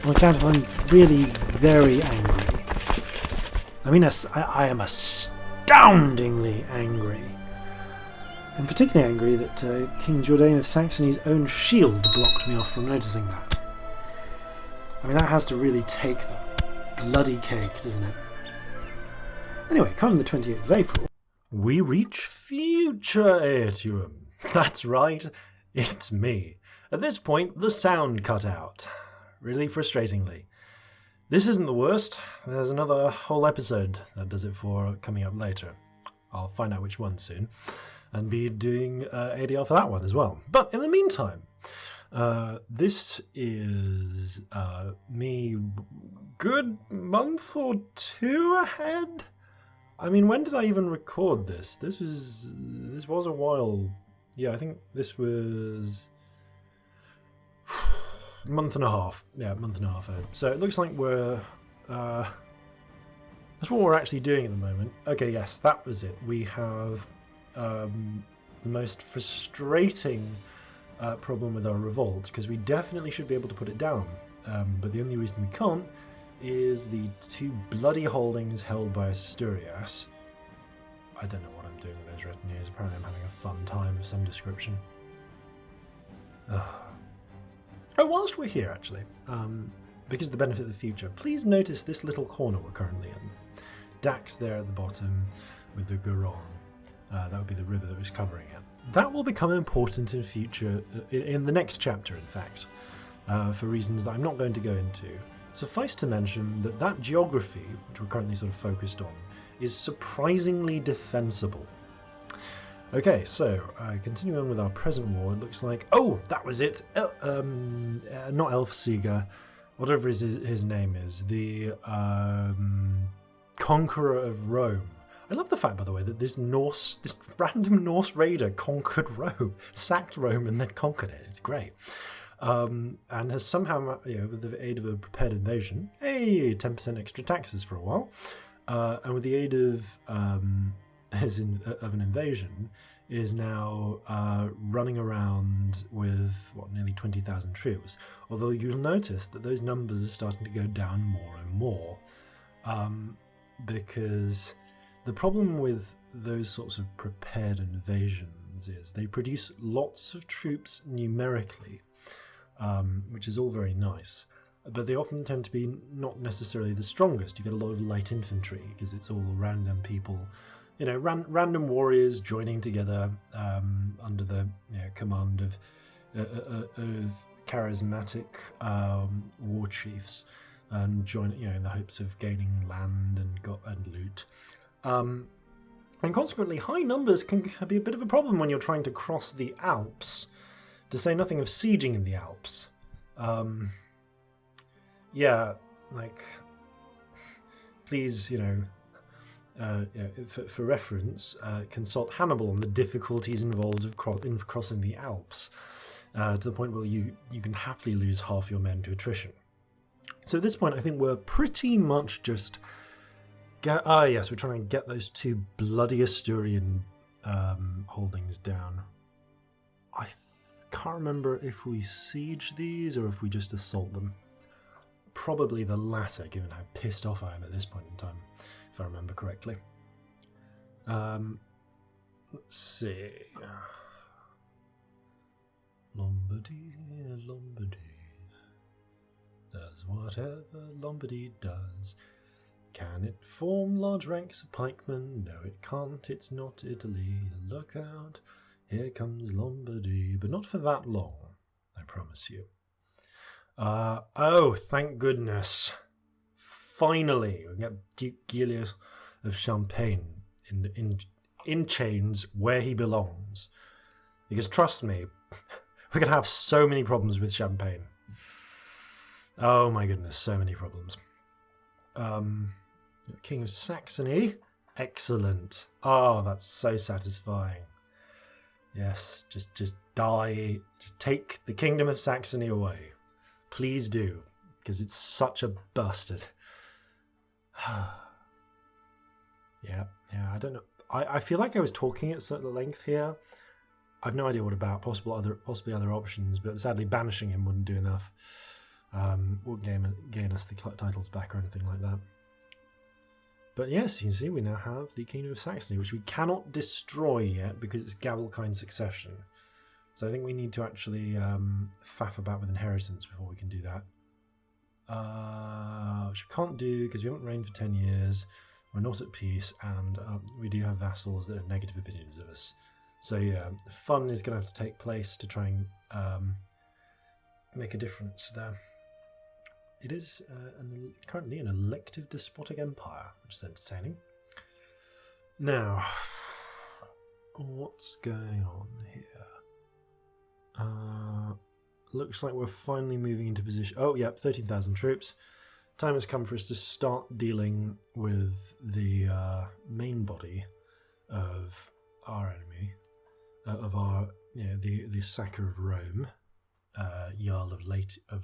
On account of I'm really very angry. I mean, I am astoundingly angry. I'm particularly angry that King Jourdain of Saxony's own shield blocked me off from noticing that. I mean, that has to really take the bloody cake, doesn't it? Anyway, come the 28th of April, We reach future Aetium. That's right, it's me. At this point, the sound cut out. Really frustratingly. This isn't the worst. There's another whole episode that does it for coming up later. I'll find out which one soon, and be doing ADR for that one as well. But in the meantime, this is me good month or two ahead? I mean, when did I even record this? This was a while. Yeah, I think this was a month and a half. Yeah, a month and a half ahead. So it looks like we're... that's what we're actually doing at the moment. Okay, yes, that was it. We have the most frustrating problem with our revolt, because we definitely should be able to put it down. But the only reason we can't is the two bloody holdings held by Asturias. I don't know what I'm doing with those retinues. Apparently I'm having a fun time of some description. Oh, whilst we're here, actually, because of the benefit of the future, please notice this little corner we're currently in. Dax there at the bottom with the Garonne. That would be the river that was covering it. That will become important in future, in the next chapter, in fact, for reasons that I'm not going to go into. Suffice to mention that that geography, which we're currently sort of focused on, is surprisingly defensible. Okay, so continuing on with our present war, it looks like... Oh, that was it! Not Elfsieger, whatever his name is, the conqueror of Rome. I love the fact, by the way, that this random Norse raider conquered Rome, sacked Rome and then conquered it. It's great. And has somehow, with the aid of a prepared invasion, 10% extra taxes for a while, and with the aid of an invasion, is now running around with, nearly 20,000 troops. Although you'll notice that those numbers are starting to go down more and more, because the problem with those sorts of prepared invasions is they produce lots of troops numerically, which is all very nice, but they often tend to be not necessarily the strongest. You get a lot of light infantry because it's all random people, random warriors joining together under the command of charismatic war chiefs, and join in the hopes of gaining land and loot. And consequently, high numbers can be a bit of a problem when you're trying to cross the Alps, to say nothing of sieging in the Alps. Please, for reference, consult Hannibal on the difficulties involved in crossing the Alps, to the point where you can happily lose half your men to attrition. So at this point, I think we're pretty much just... we're trying to get those two bloody Asturian holdings down. I can't remember if we siege these or if we just assault them. Probably the latter, given how pissed off I am at this point in time, if I remember correctly. Let's see. Lombardy, Lombardy does whatever Lombardy does. Can it form large ranks of pikemen? No, it can't. It's not Italy. Look out. Here comes Lombardy. But not for that long, I promise you. Thank goodness. Finally, we get Duke Giulius of Champagne in chains where he belongs. Because trust me, we're going to have so many problems with Champagne. Oh my goodness, so many problems. King of Saxony. Excellent. Oh, that's so satisfying. Yes, just die. Just take the Kingdom of Saxony away. Please do, because it's such a bastard. Yeah, I don't know. I feel like I was talking at certain length here. I've no idea what about. Possibly other options, but sadly banishing him wouldn't do enough. Won't gain us the titles back or anything like that. But yes, you see, we now have the Kingdom of Saxony, which we cannot destroy yet because it's Gavelkind succession. So I think we need to actually faff about with inheritance before we can do that. Which we can't do because we haven't reigned for 10 years. we're not at peace, and we do have vassals that have negative opinions of us. So yeah, fun is going to have to take place to try and make a difference there. It is currently an elective despotic empire, which is entertaining. Now, what's going on here? Looks like we're finally moving into position. Oh, yep, 13,000 troops. Time has come for us to start dealing with the main body of our enemy, the sacker of Rome, Jarl of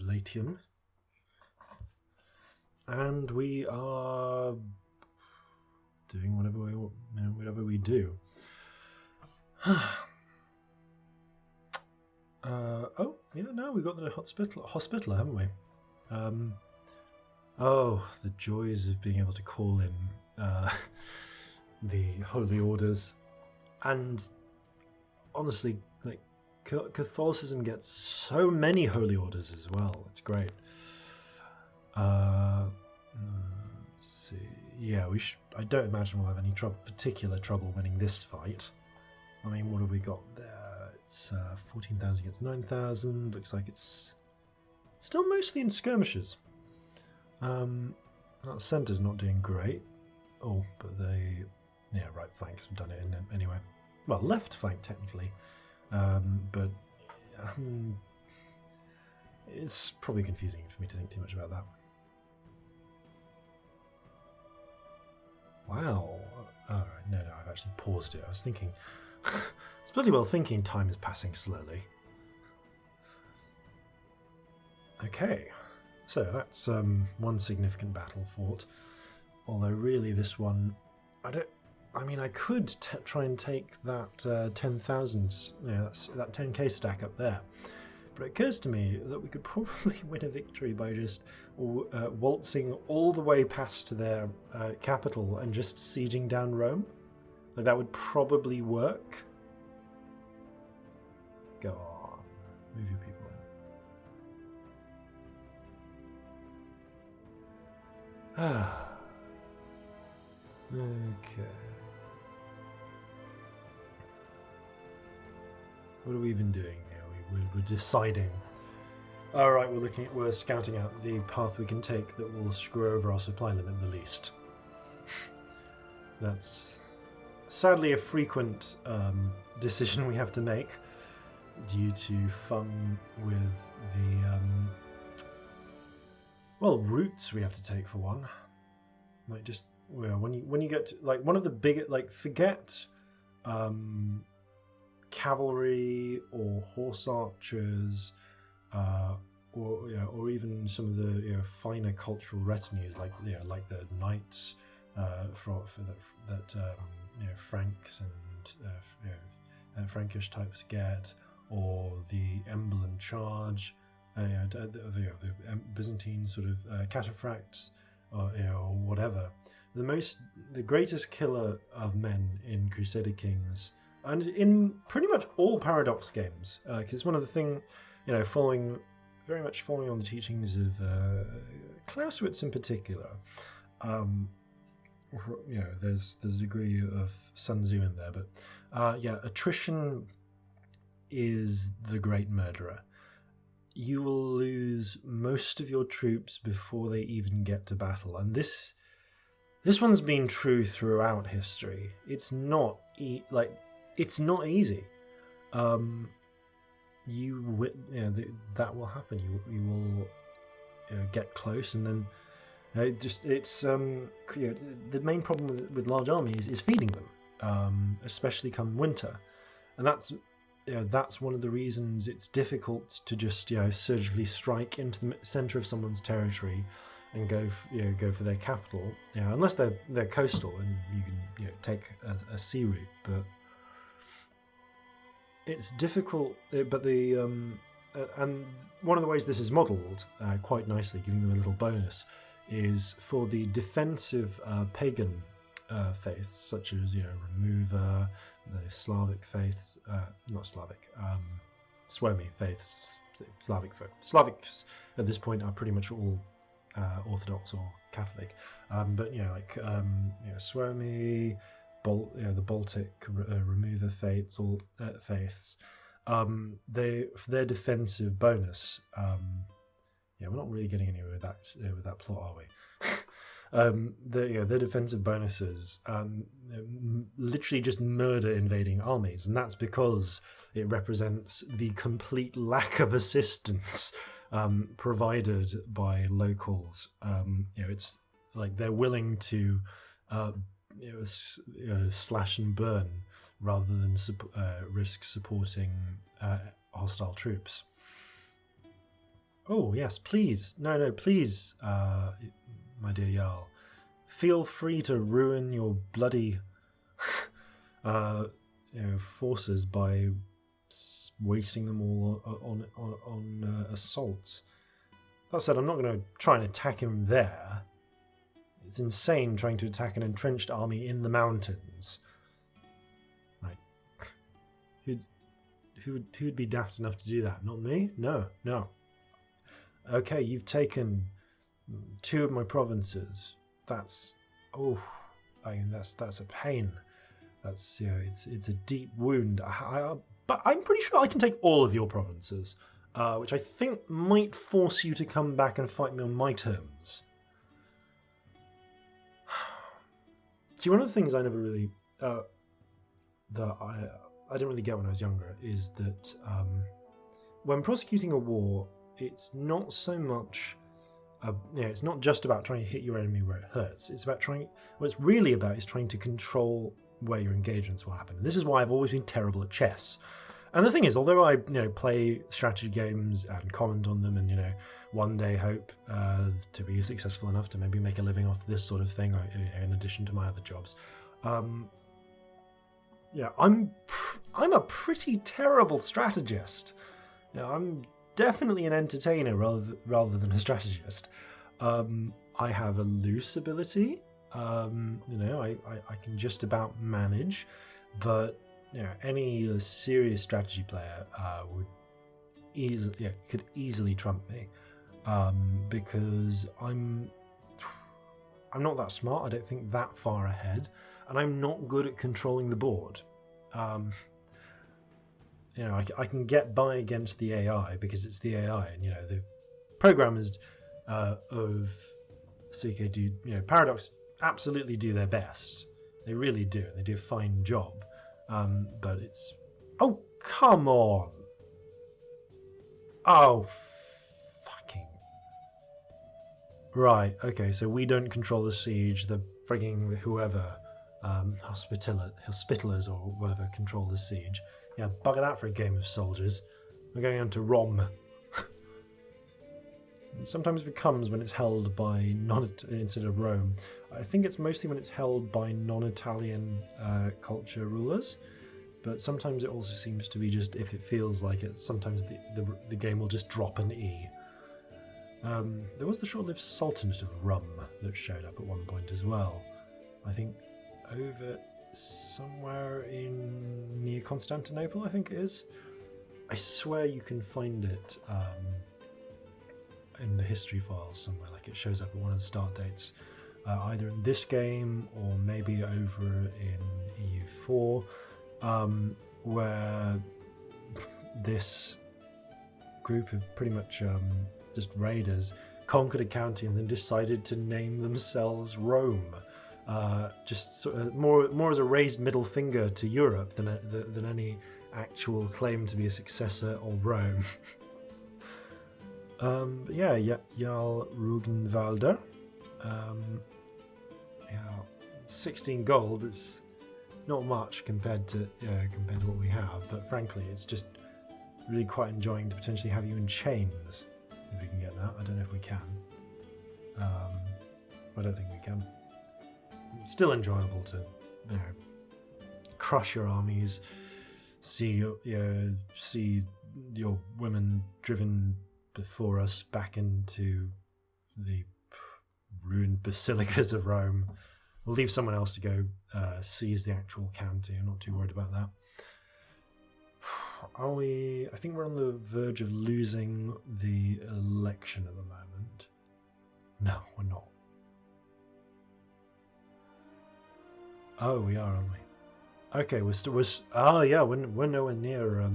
Latium, and we are doing whatever we do. We've got the hospital, haven't we? The joys of being able to call in the holy orders, and honestly, like Catholicism gets so many holy orders as well. It's great. Let's see. Yeah, I don't imagine we'll have any particular trouble winning this fight. I mean, what have we got there? It's 14,000 against 9,000. Looks like it's still mostly in skirmishes. That centre's not doing great. Oh, but right flanks have done it in anyway. Well, left flank technically, but it's probably confusing for me to think too much about that. Wow. Alright, no, I've actually paused it. I was thinking... it's bloody well thinking time is passing slowly. Okay, so that's one significant battle fought. Although really this one... I could try and take that 10,000, that 10k stack up there. But it occurs to me that we could probably win a victory by just waltzing all the way past to their capital and just sieging down Rome. Like, that would probably work. Go on. Move your people in. Okay. What are we even doing here? We're deciding. Alright, we're scouting out the path we can take that will screw over our supply limit the least. That's sadly a frequent decision we have to make due to fun with the routes we have to take for one. Like, just when you get to, like, one of the biggest, like, forget cavalry or horse archers, or even some of the finer cultural retinues, like the knights that Franks and Frankish types get, or the Emblem Charge, the Byzantine sort of cataphracts, or whatever. The greatest killer of men in Crusader Kings, and in pretty much all Paradox games, because it's one of the things, very much following on the teachings of Clausewitz in particular. There's a degree of Sun Tzu in there, but attrition is the great murderer. You will lose most of your troops before they even get to battle, and this one's been true throughout history. It's not it's not easy. That will happen. You will get close, and then the main problem with large armies is feeding them, especially come winter, and that's one of the reasons it's difficult to just surgically strike into the center of someone's territory and go for their capital, unless they're coastal and you can take a sea route. But it's difficult. But and one of the ways this is modelled quite nicely, giving them a little bonus, is for the defensive pagan faiths, such as Remover, the Slavic faiths, Suomi faiths, Slavics at this point are pretty much all Orthodox or Catholic, but Suomi, the Baltic remover faiths, all faiths. They for their defensive bonus. We're not really getting anywhere with that plot, are we? Their defensive bonuses literally just murder invading armies, and that's because it represents the complete lack of assistance provided by locals. It's like they're willing to slash and burn rather than risk supporting hostile troops. Oh yes, please, no, please, my dear Jarl, feel free to ruin your bloody forces by wasting them all on assaults. That said, I'm not going to try and attack him there. It's insane trying to attack an entrenched army in the mountains. Like, who'd be daft enough to do that? Not me? No. Okay, you've taken 2 of my provinces. That's a pain. That's it's a deep wound. But I'm pretty sure I can take all of your provinces, which I think might force you to come back and fight me on my terms. See, one of the things I never really that I didn't really get when I was younger is that when prosecuting a war, it's not so much. It's not just about trying to hit your enemy where it hurts. It's about what it's really about is trying to control where your engagements will happen. And this is why I've always been terrible at chess. And the thing is, although I play strategy games and comment on them, and one day hope to be successful enough to maybe make a living off this sort of thing, in addition to my other jobs, I'm a pretty terrible strategist. I'm definitely an entertainer rather than a strategist. I have a loose ability. I can just about manage, but any serious strategy player could easily trump me, because I'm not that smart. I don't think that far ahead, and I'm not good at controlling the board. I can get by against the AI because it's the AI, and the programmers of CK do, Paradox absolutely do their best. They really do, and they do a fine job. But it's... Oh, come on! Oh, fucking... Right, okay, so we don't control the siege, the frigging whoever, Hospitallers or whatever control the siege. Yeah, bugger that for a game of soldiers. We're going on to Rom. It sometimes becomes when it's held by instead of Rome. I think it's mostly when it's held by non-Italian culture rulers, but sometimes it also seems to be just if it feels like it. Sometimes the game will just drop an E. There was the short-lived Sultanate of Rum that showed up at one point as well. I think over somewhere near Constantinople, I think it is. I swear you can find it in the history files somewhere, like it shows up at one of the start dates, either in this game or maybe over in EU4, where this group of pretty much just raiders conquered a county and then decided to name themselves Rome, just sort of more as a raised middle finger to Europe than any actual claim to be a successor of Rome. But yeah, Jarl Rugenwalder. 16 gold. It's not much compared to what we have, but frankly, it's just really quite enjoying to potentially have you in chains if we can get that. I don't know if we can. I don't think we can. It's still enjoyable to crush your armies, see your women driven before us back into the ruined basilicas of Rome. We'll leave someone else to go seize the actual county. I'm not too worried about that. Are we? I think we're on the verge of losing the election at the moment. No, we're not. Oh, we are, aren't we? Okay, we're nowhere near.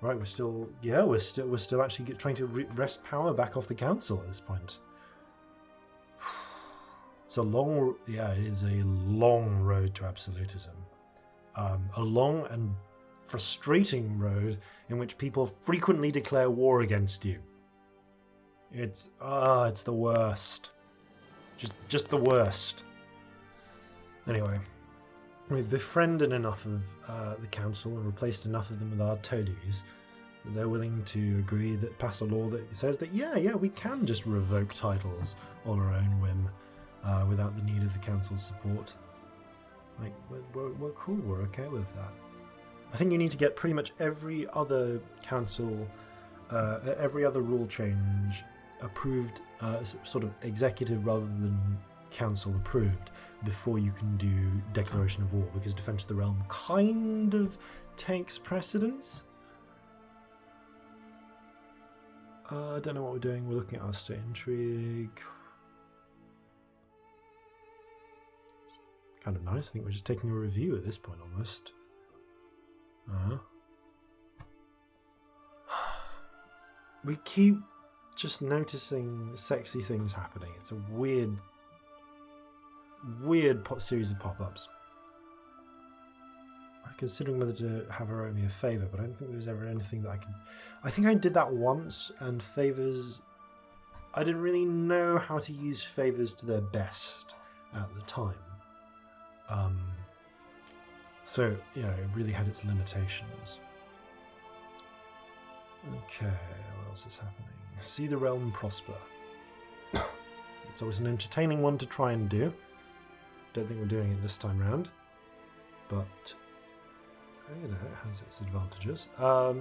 Right, we're still actually trying to wrest power back off the council at this point. It's it is a long road to absolutism. A long and frustrating road in which people frequently declare war against you. It's the worst. Just the worst. Anyway, we've befriended enough of the council and replaced enough of them with our toadies that they're willing to agree that pass a law that says that we can just revoke titles on our own whim without the need of the council's support. Like, we're cool, we're okay with that. I think you need to get pretty much every other council, every other rule change approved, sort of executive rather than council approved, before you can do declaration of war, because Defense of the Realm kind of takes precedence. I don't know what we're doing. We're looking at our state intrigue. Kind of nice. I think we're just taking a review at this point almost. We keep just noticing sexy things happening. It's a weird series of pop-ups. I'm considering whether to have her owe me a favour, but I don't think there was ever anything that I could... I think I did that once, and favours... I didn't really know how to use favours to their best at the time. So, it really had its limitations. Okay, what else is happening? See the realm prosper. It's always an entertaining one to try and do. Don't think we're doing it this time round, but it has its advantages. Are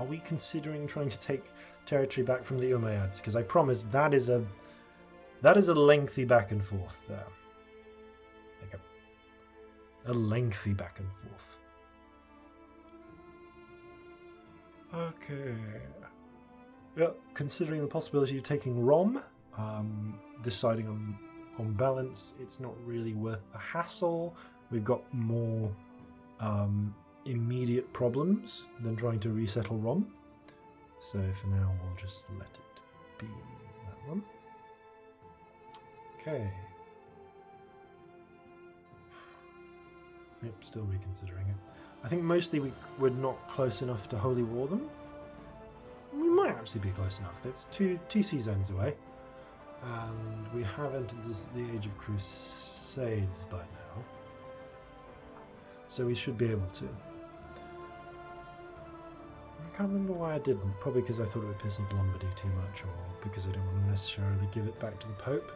we considering trying to take territory back from the Umayyads? Because I promise that is a lengthy back and forth there. Like a lengthy back and forth. Okay. Yeah, considering the possibility of taking Rom, deciding on balance, it's not really worth the hassle. We've got more immediate problems than trying to resettle Rom. So for now, we'll just let it be that one. Okay. Yep, still reconsidering it. I think mostly we're not close enough to Holy War them. We might actually be close enough. It's two TC zones away. And we have entered the Age of Crusades by now. So we should be able to. I can't remember why I didn't. Probably because I thought it would piss off Lombardy too much, or because I don't want to necessarily give it back to the Pope.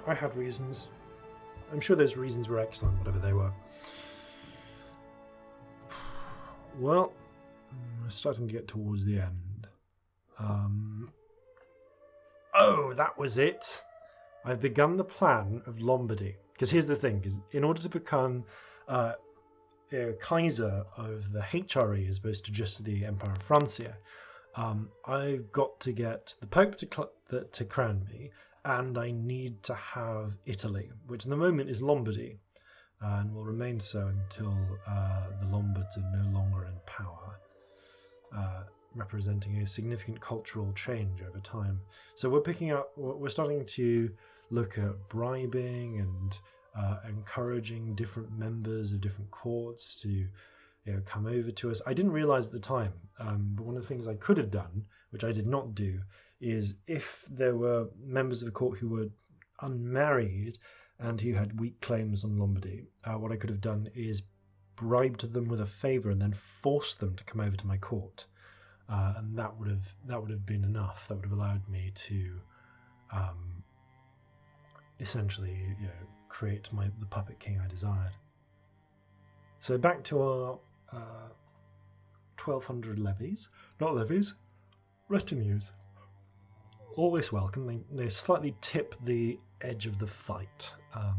I had reasons. I'm sure those reasons were excellent, whatever they were. Well, we're starting to get towards the end. Oh, that was it! I've begun the plan of Lombardy. Because here's the thing, is in order to become Kaiser of the HRE as opposed to just the Empire of Francia, I've got to get the Pope to crown me, and I need to have Italy, which at the moment is Lombardy, and will remain so until the Lombards are no longer in power, representing a significant cultural change over time. So we're starting to look at bribing and encouraging different members of different courts to come over to us. I didn't realise at the time, but one of the things I could have done, which I did not do, is if there were members of the court who were unmarried and who had weak claims on Lombardy, what I could have done is bribed them with a favour and then forced them to come over to my court. And that would have been enough. That would have allowed me to essentially create the puppet king I desired. So back to our 1,200 levies. Not levies, retinues. Always welcome. They slightly tip the edge of the fight. Oh,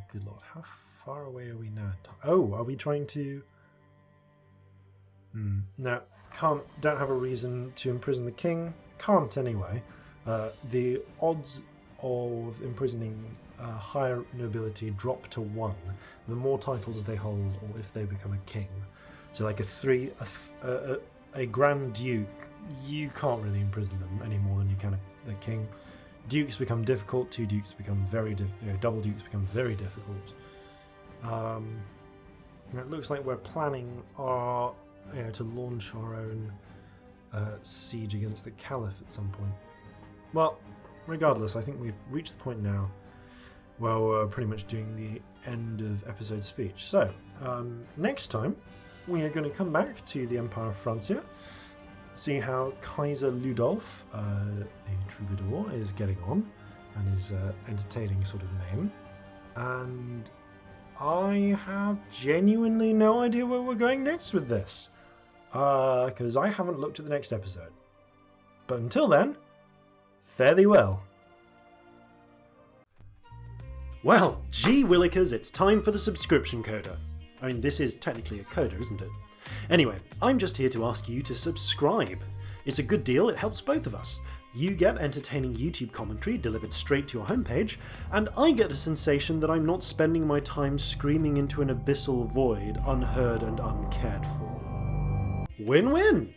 good lord. How far away are we now? Oh, are we trying to... No, don't have a reason to imprison the king. Can't anyway. The odds of imprisoning higher nobility drop to 1 the more titles they hold, or if they become a king. So like a Grand Duke, you can't really imprison them any more than you can a king. Dukes become difficult, 2 dukes become double dukes become very difficult. It looks like we're planning to launch our own siege against the Caliph at some point. Well, regardless, I think we've reached the point now where we're pretty much doing the end of episode speech. So, next time, we are going to come back to the Empire of Francia, see how Kaiser Ludolf, the troubadour, is getting on, and his entertaining sort of name. And I have genuinely no idea where we're going next with this, because I haven't looked at the next episode. But until then, fare thee well. Well, gee willikers, it's time for the subscription coda. I mean, this is technically a coda, isn't it? Anyway, I'm just here to ask you to subscribe. It's a good deal, it helps both of us. You get entertaining YouTube commentary delivered straight to your homepage, and I get a sensation that I'm not spending my time screaming into an abyssal void, unheard and uncared for. Win-win!